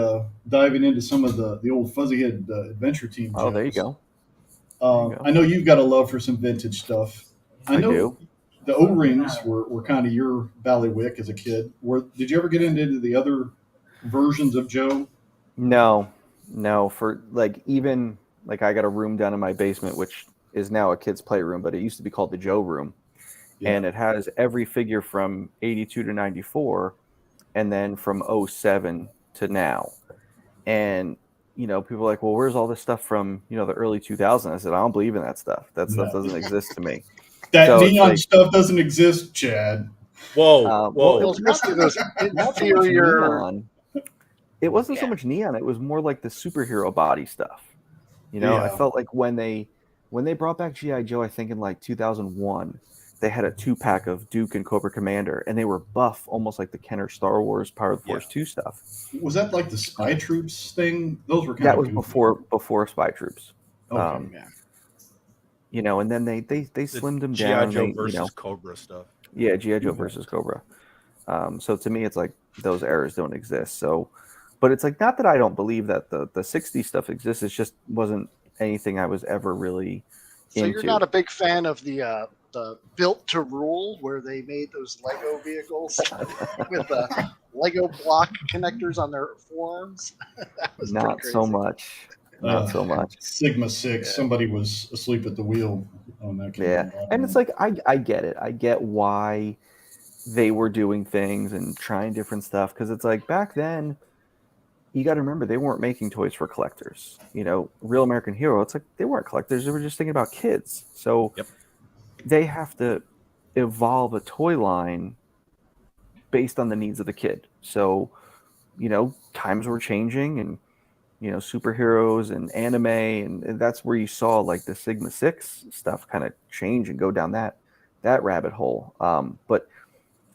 diving into some of the old Fuzzyhead Adventure Team. Oh, there you go. I know you've got a love for some vintage stuff. I know do. The O-rings were kind of your ballywick as a kid. Did you ever get into the other versions of Joe? No. For like even like I got a room down in my basement, which is now a kid's playroom, but it used to be called the Joe room, and it has every figure from 82 to 94, and then from 07 to now. And you know, people are like, well, where's all this stuff from, you know, the early 2000s? I said, I don't believe in that stuff. That stuff doesn't exist to me. That neon stuff doesn't exist, Chad. Whoa. Well, It was mostly those inferior. It wasn't so much neon. It was more like the superhero body stuff. You know, I felt like when they brought back G.I. Joe, I think in like 2001, they had a 2-pack of Duke and Cobra Commander, and they were buff, almost like the Kenner Star Wars Power of the Force 2 stuff. Was that like the Spy Troops thing? Those were that was before Spy Troops. Okay, you know, and then they slimmed them down. G.I. Joe versus Cobra stuff. Yeah, G.I. Joe versus Cobra. So to me, it's like those eras don't exist. So, but it's like not that I don't believe that the 60s stuff exists. It just wasn't anything I was ever really So into. you're not a big fan of the Built to Rule, where they made those Lego vehicles with Lego block connectors on their forearms? That was Not so much. Not so much. Sigma 6. Somebody was asleep at the wheel on that. Yeah, and it's like I get it. I get why they were doing things and trying different stuff, because it's like back then, you got to remember they weren't making toys for collectors. You know, Real American Hero, it's like they weren't collectors. They were just thinking about kids. So they have to evolve a toy line based on the needs of the kid. So, you know, times were changing, and you know, superheroes and anime, and that's where you saw like the Sigma 6 stuff kind of change and go down that rabbit hole. But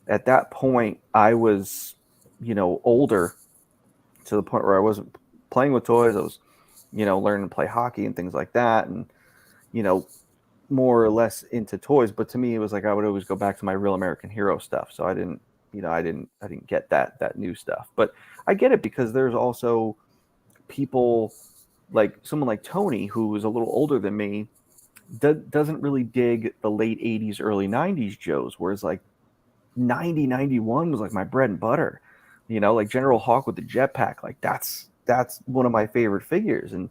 at that point, I was, you know, older, to the point where I wasn't playing with toys. I was, you know, learning to play hockey and things like that, and you know, more or less into toys. But to me, it was like I would always go back to my Real American Hero stuff. So I didn't get that new stuff. But I get it, because there's also people like someone like Tony, who is a little older than me, doesn't really dig the late 80s, early 90s Joes, whereas like 91 was like my bread and butter. You know, like General Hawk with the jetpack, like that's one of my favorite figures. And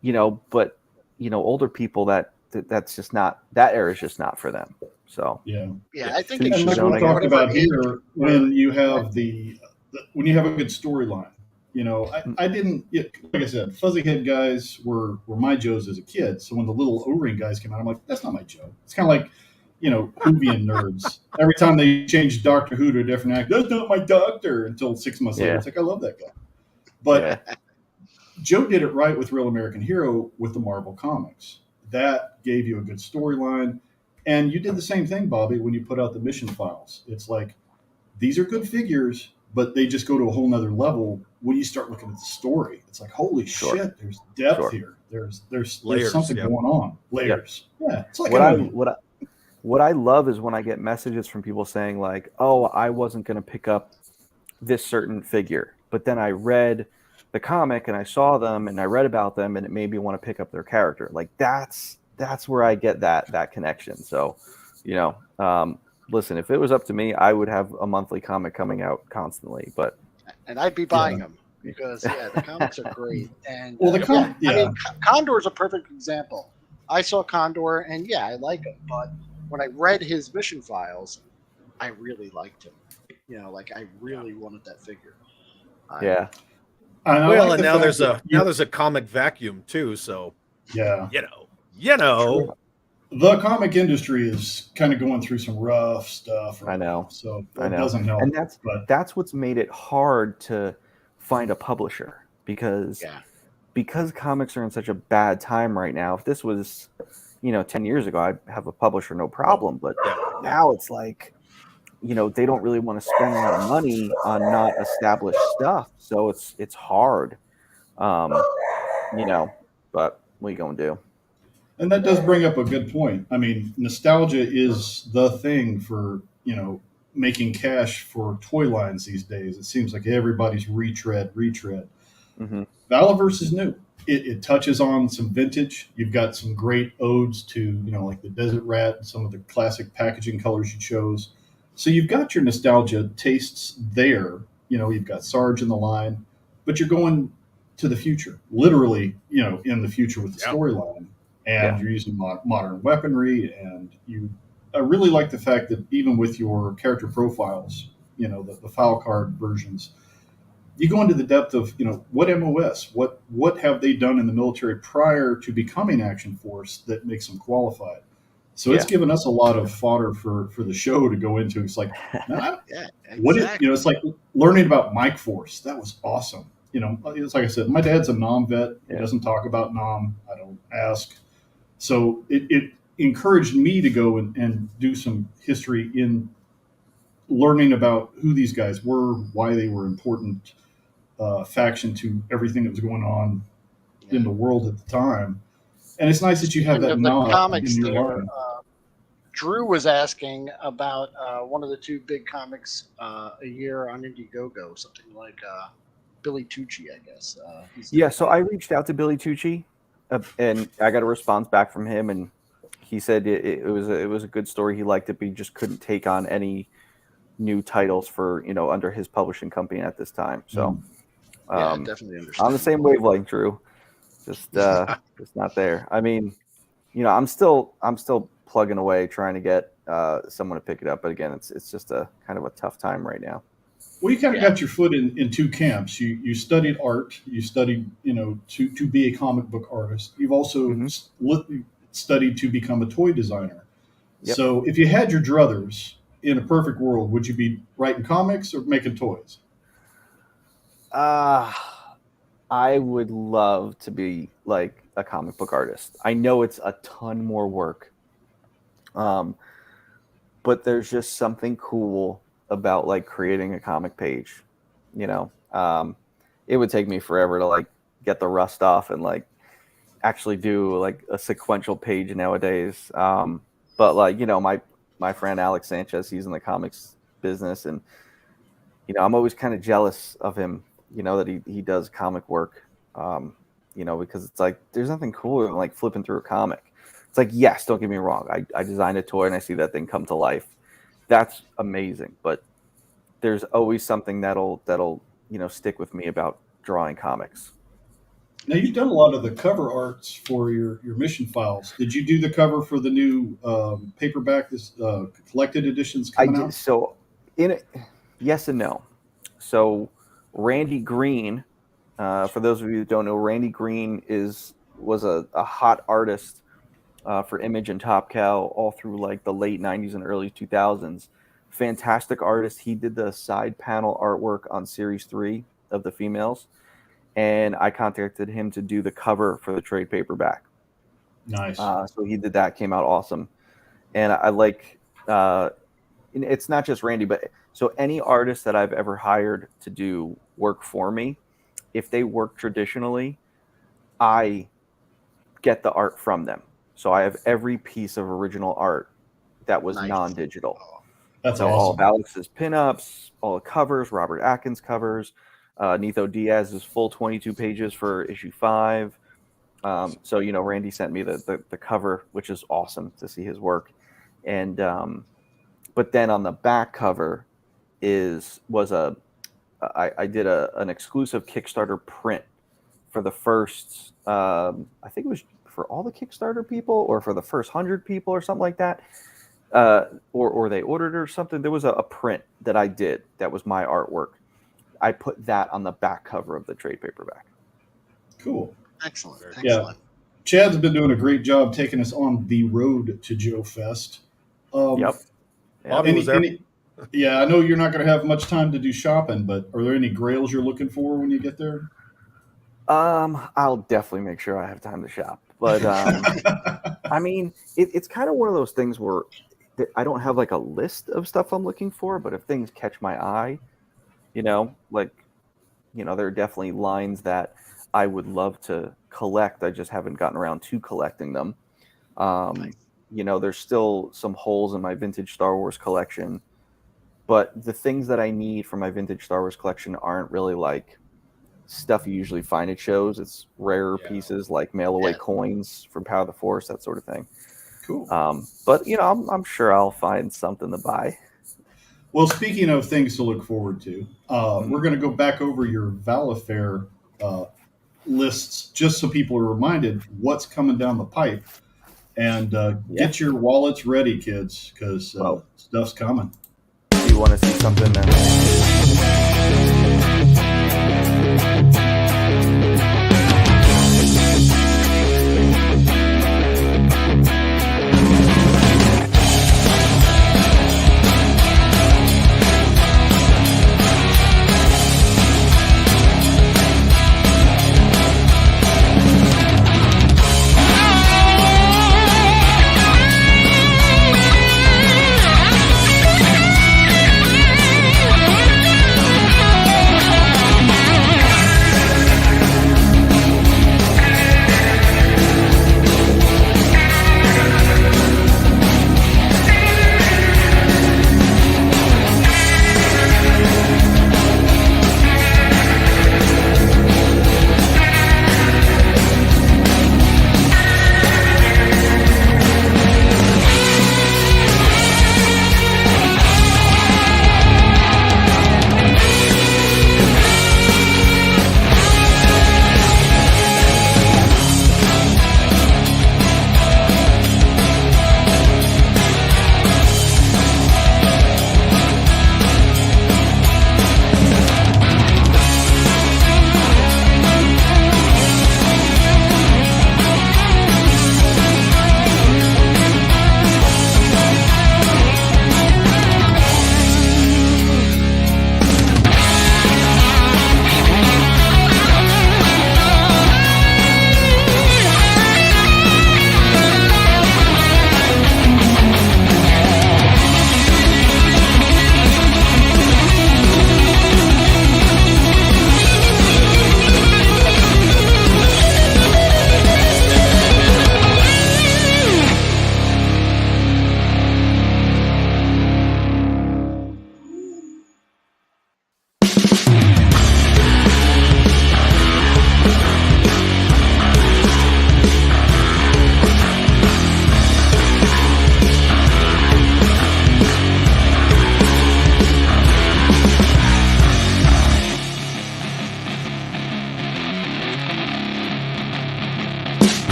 you know, but you know, older people that's just not, that era is just not for them. So I think and like we talked about here, when you have when you have a good storyline. You know, I didn't, like I said, Fuzzy Head guys were my Joes as a kid. So when the little O-ring guys came out, I'm like, that's not my Joe. It's kind of like, you know, Whovian nerds. Every time they change Doctor Who to a different act, that's not my doctor, until 6 months later. It's like, I love that guy. But Joe did it right with Real American Hero with the Marvel Comics. That gave you a good storyline. And you did the same thing, Bobby, when you put out the mission files. It's like, these are good figures, but they just go to a whole nother level when you start looking at the story. It's like, holy shit, there's depth here. There's layers, something going on. Layers. Yeah. It's like what I love is when I get messages from people saying like, oh, I wasn't going to pick up this certain figure, but then I read the comic and I saw them and I read about them and it made me want to pick up their character. Like that's where I get that connection. So, you know, listen, if it was up to me, I would have a monthly comic coming out constantly, and I'd be buying them, because the comics are great. And I mean, Condor is a perfect example. I saw Condor, and I like him, but when I read his mission files, I really liked him. You know, like I really wanted that figure. Yeah. And I Well, like and the now fact there's that there's a comic vacuum too. So yeah. you know. The comic industry is kind of going through some rough stuff right I know. now, so I it know. doesn't help. And but that's what's made it hard to find a publisher because comics are in such a bad time right now. If this was, 10 years ago, I'd have a publisher, no problem. But now it's like, they don't really want to spend a lot of money on not established stuff. So it's hard, but what are you going to do? And that does bring up a good point. I mean, nostalgia is the thing for, making cash for toy lines these days. It seems like everybody's retread. Mm-hmm. Valaverse is new. It touches on some vintage. You've got some great odes to, like the Desert Rat, some of the classic packaging colors you chose. So you've got your nostalgia tastes there. You've got Sarge in the line, but you're going to the future, literally, in the future with the storyline. And you're using modern weaponry. And I really like the fact that even with your character profiles, the file card versions, you go into the depth of, what MOS, what have they done in the military prior to becoming Action Force that makes them qualified. So it's given us a lot of fodder for the show to go into. It's like, man, it's like learning about Mike Force. That was awesome. It's like I said, my dad's a Nom vet. He doesn't talk about Nom. I don't ask. So it encouraged me to go and do some history in learning about who these guys were, why they were important faction to everything that was going on in the world at the time. And it's nice that you have that nod in your line. Drew was asking about one of the two big comics a year on Indiegogo, something like Billy Tucci, I guess. So I reached out to Billy Tucci, and I got a response back from him, and he said it was a good story. He liked it, but he just couldn't take on any new titles for under his publishing company at this time. So definitely understand. on the same wavelength, Drew. Just not there. I mean, I'm still plugging away trying to get someone to pick it up, but again, it's just a kind of a tough time right now. Well, you kind of got your foot in two camps. You studied art. You studied, to be a comic book artist. You've also studied to become a toy designer. Yep. So if you had your druthers in a perfect world, would you be writing comics or making toys? I would love to be like a comic book artist. I know it's a ton more work. But there's just something cool about like creating a comic page, it would take me forever to like get the rust off and like actually do like a sequential page nowadays. But like, my friend Alex Sanchez, he's in the comics business, and, I'm always kind of jealous of him, that he does comic work, because it's like, there's nothing cooler than like flipping through a comic. It's like, yes, don't get me wrong. I designed a toy and I see that thing come to life. That's amazing. But there's always something that'll stick with me about drawing comics. Now, you've done a lot of the cover arts for your mission files. Did you do the cover for the new paperback, this collected editions coming out? So yes and no. So Randy Green, for those of you that don't know, Randy Green was a hot artist for Image and Top Cow all through like the late 90s and early 2000s. Fantastic artist. He did the side panel artwork on Series 3 of the females, and I contacted him to do the cover for the trade paperback. Nice. So he did that, came out awesome. And I like, it's not just Randy, but so any artist that I've ever hired to do work for me, if they work traditionally, I get the art from them. So I have every piece of original art that was non-digital. That's so awesome. All of Alex's pinups, all the covers, Robert Atkins covers, Nitho Diaz's full 22 pages for issue 5. So, Randy sent me the cover, which is awesome to see his work. And, but then on the back cover I did an exclusive Kickstarter print for the first, I think it was for all the Kickstarter people or for the first 100 people or something like that. or they ordered it or something. There was a print that I did that was my artwork. I put that on the back cover of the trade paperback. Cool. Excellent. Yeah. Chad's been doing a great job taking us on the road to Joe Fest. Yep. Bobby was there. Yeah, I know you're not going to have much time to do shopping, but are there any grails you're looking for when you get there? I'll definitely make sure I have time to shop. But I mean, it's kind of one of those things where I don't have like a list of stuff I'm looking for, but if things catch my eye, there are definitely lines that I would love to collect. I just haven't gotten around to collecting them. There's still some holes in my vintage Star Wars collection, but the things that I need for my vintage Star Wars collection aren't really like stuff you usually find at shows. It's rarer pieces like mail away coins from Power of the Force, that sort of thing. Cool. But I'm sure I'll find something to buy. Well, speaking of things to look forward to, we're going to go back over your Valaverse lists just so people are reminded what's coming down the pipe. And get your wallets ready, kids, because stuff's coming. Do you want to see something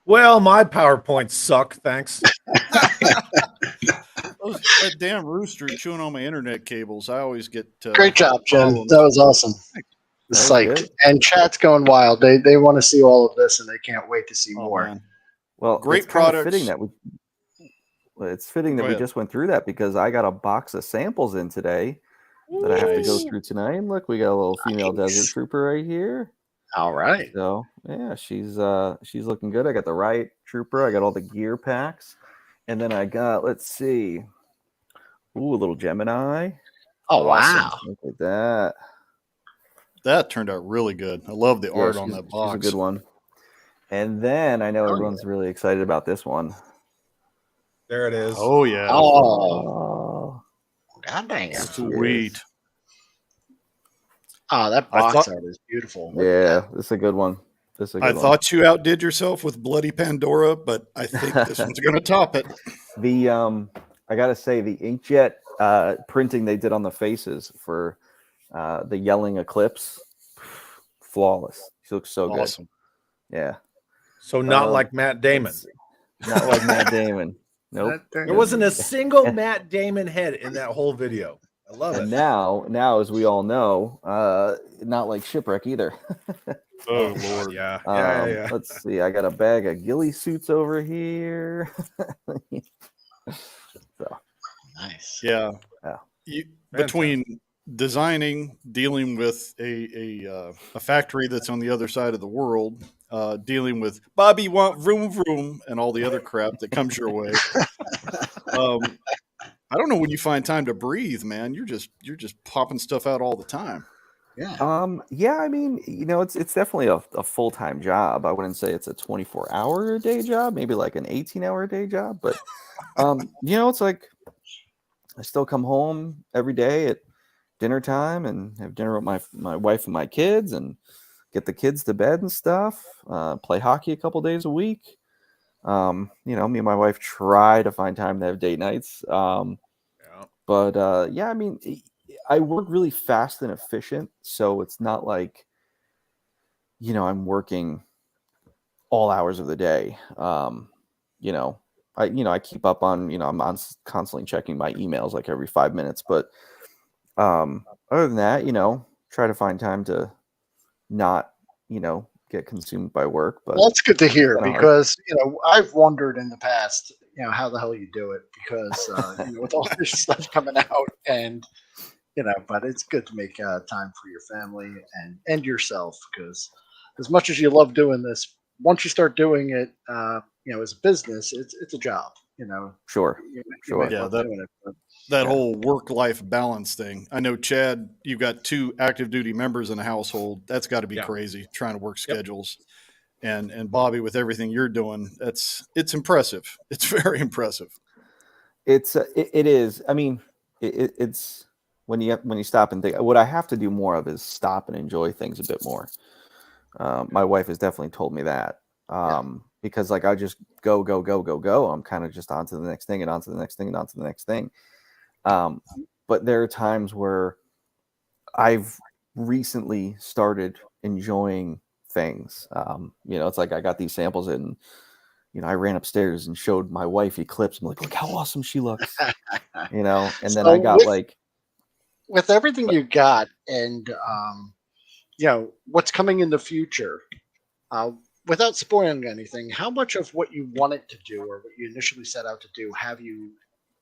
Well, my PowerPoints suck. Thanks. That damn rooster chewing on my internet cables. I always get great job, Jen. problems. That was awesome. Psyched. And chat's going wild. They want to see all of this, and they can't wait to see more. Man. Well, great it's kind of products. Fitting that we just went through that because I got a box of samples in today that I have to go through tonight. And look, we got a little female desert trooper right here. All right. So yeah, she's looking good. I got the right trooper. I got all the gear packs, and then I got, let's see, a little Gemini. Oh wow! Look at that. That turned out really good. I love the art on that She's box. a good one. And then I know everyone's really excited about this one. There it is. Oh yeah. Oh, god dang it! Sweet. Oh, that box art is beautiful. Yeah, this is a good one. I thought you outdid yourself with Bloody Pandora, but I think this one's going to top it. The I gotta say, the inkjet printing they did on the faces for the yelling eclipse, flawless. She looks so Awesome. good. Yeah. So not like Matt Damon. Not like Matt Damon. Nope. There wasn't a single Matt Damon head in that whole video. I love it. And now, as we all know, not like Shipwreck either. Oh Lord. Yeah. Let's see. I got a bag of ghillie suits over here. So Nice. Yeah. Yeah. Between designing, dealing with a factory that's on the other side of the world, dealing with Bobby want vroom vroom and all the other crap that comes your way. I don't know when you find time to breathe, man. You're just popping stuff out all the time. Yeah. Yeah, I mean, it's definitely a full-time job. I wouldn't say it's a 24-hour a day job, maybe like an 18-hour a day job, but it's like I still come home every day at dinner time and have dinner with my wife and my kids and get the kids to bed and stuff, play hockey a couple days a week. Me and my wife try to find time to have date nights. But yeah, I mean, I work really fast and efficient, so it's not like, I'm working all hours of the day. I keep up on, I'm constantly checking my emails like every 5 minutes, but other than that, try to find time to not, get consumed by work. But well, that's good to hear because I've wondered in the past, how the hell you do it because with all this stuff coming out and but it's good to make time for your family and yourself because as much as you love doing this, once you start doing it, as a business, it's a job. Sure. Yeah, that whole work-life balance thing. I know, Chad, you've got 2 active duty members in a household. That's got to be crazy trying to work schedules. And Bobby, with everything you're doing, it's impressive. It's very impressive. It is. I mean, it's when you stop and think. What I have to do more of is stop and enjoy things a bit more. My wife has definitely told me that. Because like I just go. I'm kind of just on to the next thing and on to the next thing and on to the next thing. But there are times where I've recently started enjoying things. It's like I got these samples and I ran upstairs and showed my wife Eclipse. I'm like, look how awesome she looks. And then I got with everything you got and what's coming in the future. Without spoiling anything, how much of what you wanted to do or what you initially set out to do have you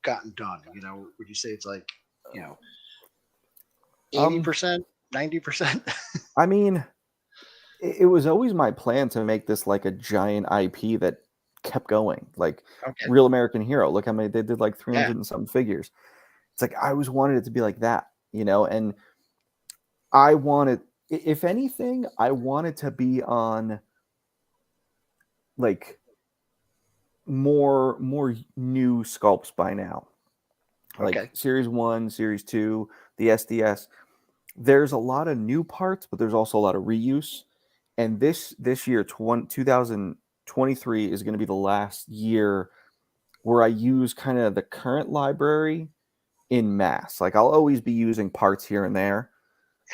gotten done? Would you say it's like, 80%, 90%? I mean, it was always my plan to make this like a giant IP that kept going, like Real American Hero. Look how many they did, like 300 and some figures. It's like I always wanted it to be like that, and I wanted, if anything, I wanted to be on like more new sculpts by now, like Series 1, Series 2, the SDS. There's a lot of new parts, but there's also a lot of reuse. And this year, 2023 is going to be the last year where I use kind of the current library in mass. Like I'll always be using parts here and there,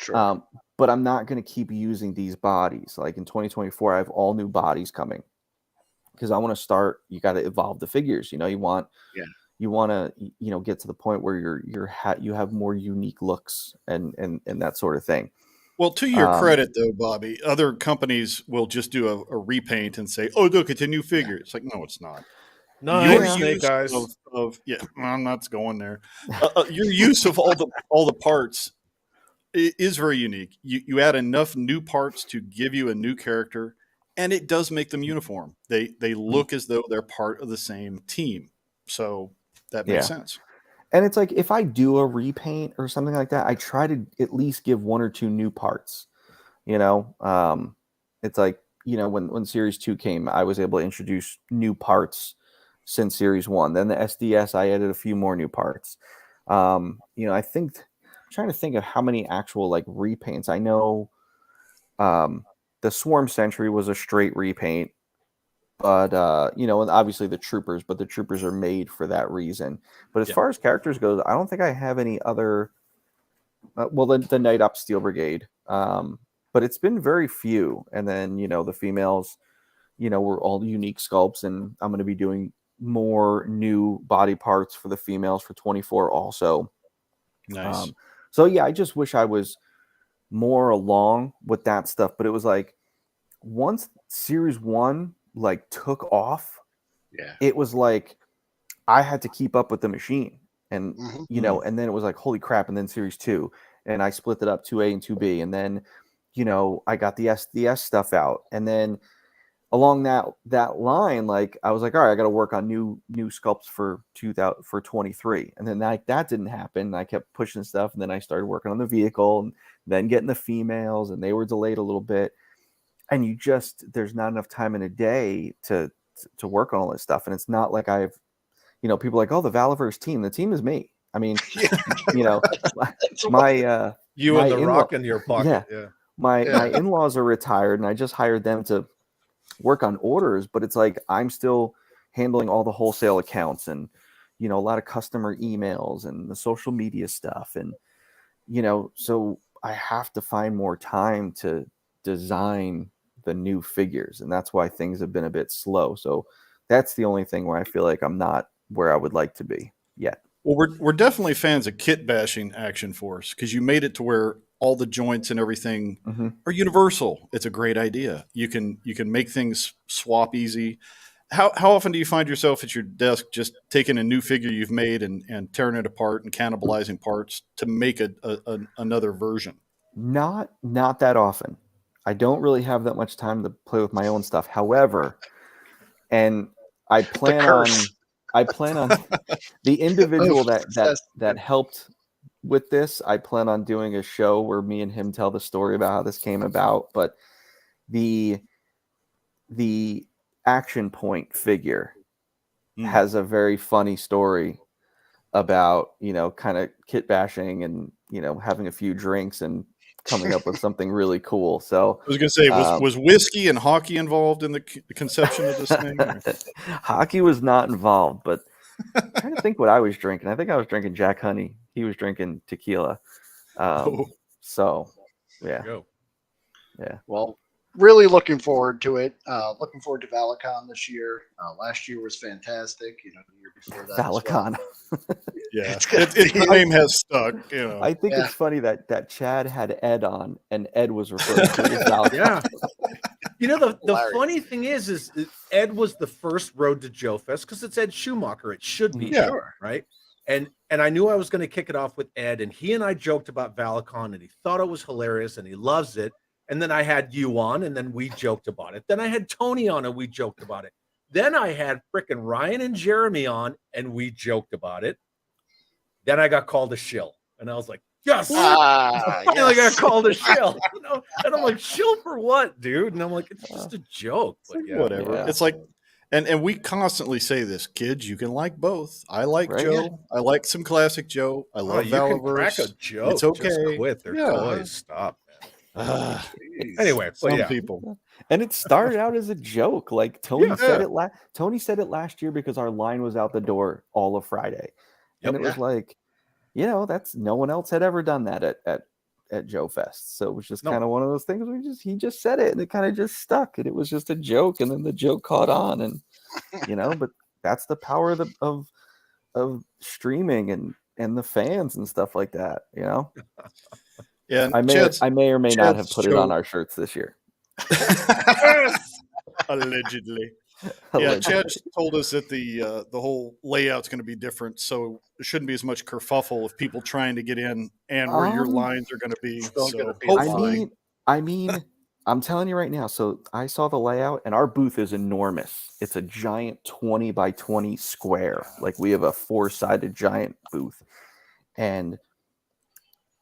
but I'm not going to keep using these bodies. Like in 2024, I have all new bodies coming. Because I want to start, you got to evolve the figures. You want to, get to the point where you have more unique looks and that sort of thing. Well, to your credit, though, Bobby, other companies will just do a repaint and say, "Oh, look, it's a new figure." It's like, no, it's not. Your Snake Eyes I'm not going there. Your use of all the parts is very unique. You add enough new parts to give you a new character. And it does make them uniform. They look as though they're part of the same team. So that makes sense. And it's like if I do a repaint or something like that, I try to at least give 1 or 2 new parts. It's like, when Series 2 came, I was able to introduce new parts since Series 1. Then the SDS, I added a few more new parts. I think, I'm trying to think of how many actual like repaints. I know the Swarm Sentry was a straight repaint, but and obviously the troopers are made for that reason. But as far as characters goes, I don't think I have any other. The Night Op Steel Brigade, but it's been very few. And then the females, were all unique sculpts, and I'm going to be doing more new body parts for the females for 24 also. Nice. So yeah, I just wish I was more along with that stuff. But it was like once Series 1 like took off, it was like I had to keep up with the machine. And and then it was like, holy crap. And then Series 2, and I split it up 2A and 2B. And then, I got the SDS stuff out. And then along that line, like I was like, all right, I got to work on new sculpts for 23. And then that didn't happen. I kept pushing stuff. And then I started working on the vehicle, and then getting the females, and they were delayed a little bit. And there's not enough time in a day to work on all this stuff. And it's not like I've, people are like, oh, the Valaverse team. The team is me. I mean, my you my and the rock in your pocket. Yeah. My in-laws are retired, and I just hired them to work on orders. But it's like I'm still handling all the wholesale accounts, and a lot of customer emails and the social media stuff, and so I have to find more time to design the new figures, and that's why things have been a bit slow. So that's the only thing where I feel like I'm not where I would like to be yet. Well, we're definitely fans of kit bashing Action Force, because you made it to where all the joints and everything are universal. It's a great idea. You can make things swap easy. How often do you find yourself at your desk just taking a new figure you've made and tearing it apart and cannibalizing parts to make another version? Not that often. I don't really have that much time to play with my own stuff. However, and I plan on the individual that helped with this. I plan on doing a show where me and him tell the story about how this came about. But the Action Point figure has a very funny story about, kind of kit bashing and, having a few drinks and coming up with something really cool. So I was going to say, was whiskey and hockey involved in the conception of this thing? Hockey was not involved, but I'm trying to think what I was drinking. I think I was drinking Jack Honey. He was drinking tequila. So yeah. Yeah. Well, really looking forward to it. Looking forward to Valicon this year. Last year was fantastic. The year before that. Valicon. Yeah, the name has stuck. I think it's funny that Chad had Ed on, and Ed was referring to as Valicon. Yeah. The funny thing is Ed was the first Road to Joe Fest because it's Ed Schumacher. It should be, right? And I knew I was going to kick it off with Ed, and he and I joked about Valicon, and he thought it was hilarious, and he loves it. And then I had you on, and then we joked about it. Then I had Tony on, and we joked about it. Then I had frickin' Ryan and Jeremy on, and we joked about it. Then I got called a shill, and I was like, yes. I got called a shill. And I'm like, shill for what, dude? And I'm like, it's just a joke. But whatever. Yeah. It's like, and we constantly say this, kids, you can like both. I like Joe. I like some classic Joe. I love Valaverse. You can crack a joke. It's okay. Just quit. They're toys. Stop. Anyway, some people, and it started out as a joke. Like Tony said it. Tony said it last year because our line was out the door all of Friday, and it was like, that's no one else had ever done that at Joe Fest. So it was just kind of one of those things where he just said it, and it kind of just stuck, and it was just a joke, and then the joke caught on, and but that's the power of streaming and the fans and stuff like that. Yeah, I may or may not have put it on our shirts this year. Allegedly. Yeah, Chad told us that the whole layout's going to be different, so there shouldn't be as much kerfuffle of people trying to get in and where your lines are going to be. I mean, I'm telling you right now. So I saw the layout, and our booth is enormous. It's a giant 20 by 20 square. Like we have a 4-sided giant booth, and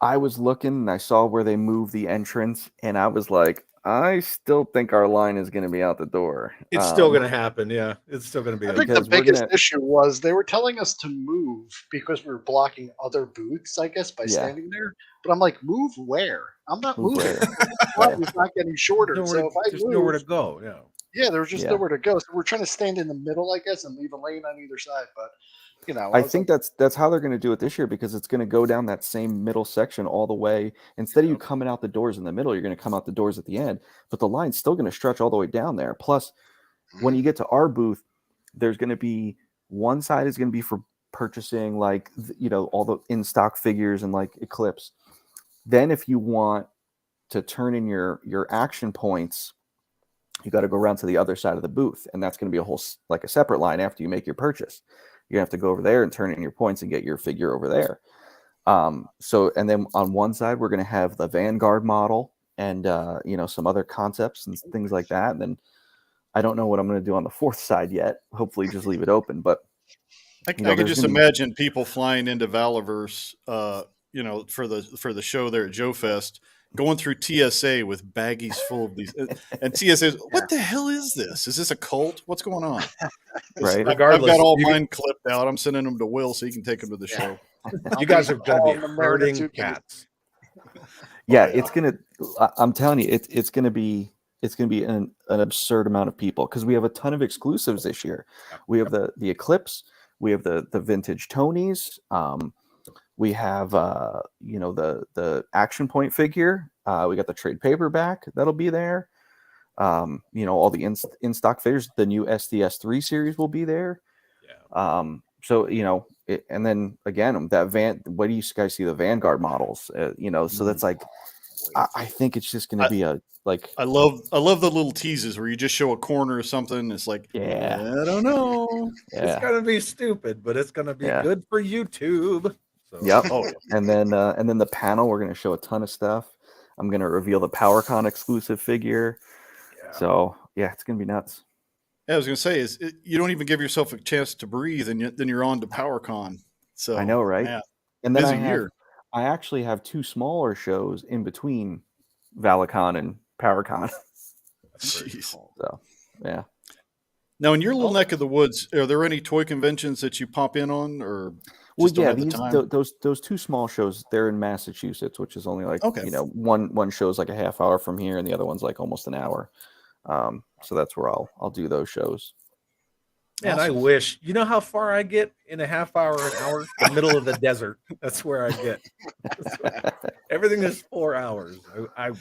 I was looking and I saw where they moved the entrance, and I was like, I still think our line is going to be out the door. It's still going to happen. Yeah, it's still going to be. I think the biggest issue was they were telling us to move because we were blocking other booths, I guess, by standing there. But I'm like, move where? I'm not moving. It's not getting shorter. So if I move, nowhere to go. Yeah. Yeah, there was just nowhere to go. So we're trying to stand in the middle, I guess, and leave a lane on either side. But I think that's how they're going to do it this year, because it's going to go down that same middle section all the way. Instead of you coming out the doors in the middle, you're going to come out the doors at the end. But the line's still going to stretch all the way down there. Plus, when you get to our booth, there's going to be one side is going to be for purchasing, like, all the in stock figures and like Eclipse. Then if you want to turn in your action points, you got to go around to the other side of the booth, and that's going to be a separate line after you make your purchase. You have to go over there and turn in your points and get your figure over there. And then on one side, we're going to have the Vanguard model and some other concepts and things like that. And then I don't know what I'm going to do on the fourth side yet. Hopefully just leave it open. But I could just imagine people flying into Valaverse, for the show there at Joe Fest, going through TSA with baggies full of these, and TSA is, what the hell is this? Is this a cult? What's going on? Right. I've got all mine clipped out. I'm sending them to Will so he can take them to the show. You guys are going to be herding cats. Yeah, it's gonna. I'm telling you, it's gonna be an absurd amount of people, because we have a ton of exclusives this year. We have the Eclipse, we have the vintage Tonys. We have the Action Point figure. We got the trade paperback that'll be there. All the in stock figures. The new SDS3 series will be there. Yeah. And then again, that what do you guys see the Vanguard models? So that's like, I think it's just going to be I love the little teases where you just show a corner or something. It's like, I don't know. It's gonna be stupid, but it's gonna be good for YouTube. So. Yep. And then the panel, we're going to show a ton of stuff. I'm going to reveal the PowerCon exclusive figure. Yeah. So it's going to be nuts. Yeah, I was going to say, you don't even give yourself a chance to breathe, and then you're on to PowerCon. So I know, right? Yeah. And then I actually have two smaller shows in between ValaCon and PowerCon. Jeez. So yeah. Now, in your little neck of the woods, are there any toy conventions that you pop in on, or? Those two small shows, they're in Massachusetts, which is only like one show's like a half hour from here, and the other one's like almost an hour. So that's where I'll do those shows. Man, awesome. I wish, how far I get in a half hour, an hour, the middle of the desert. That's where I get. Everything is 4 hours. I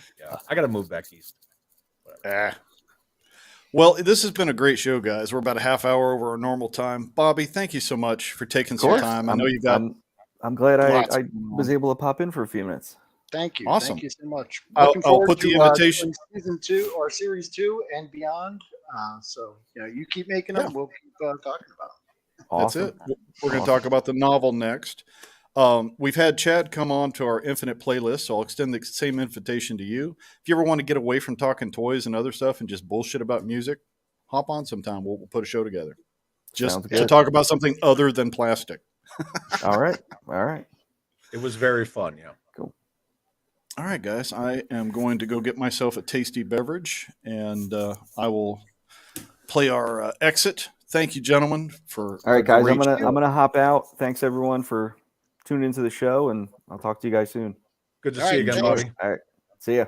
got to move back east. Well, this has been a great show, guys. We're about a half hour over our normal time. Bobby, thank you so much for taking some time. I know you got. I'm glad I was able to pop in for a few minutes. Thank you. Awesome. Thank you so much. I'll put the invitation. Season 2 or Series 2 and beyond. So you keep making them. We'll keep talking about them. Awesome. That's it. We're going to talk about the novel next. We've had Chad come on to our Infinite playlist, so I'll extend the same invitation to you. If you ever want to get away from talking toys and other stuff and just bullshit about music, hop on sometime. We'll put a show together just to talk about something other than plastic. All right. It was very fun. Yeah. Cool. All right, guys. I am going to go get myself a tasty beverage, and I will play our exit. Thank you, gentlemen. All right, guys. I'm gonna hop out. Thanks everyone for tuning into the show, and I'll talk to you guys soon. Good to see you again, Bobby. All right. See ya.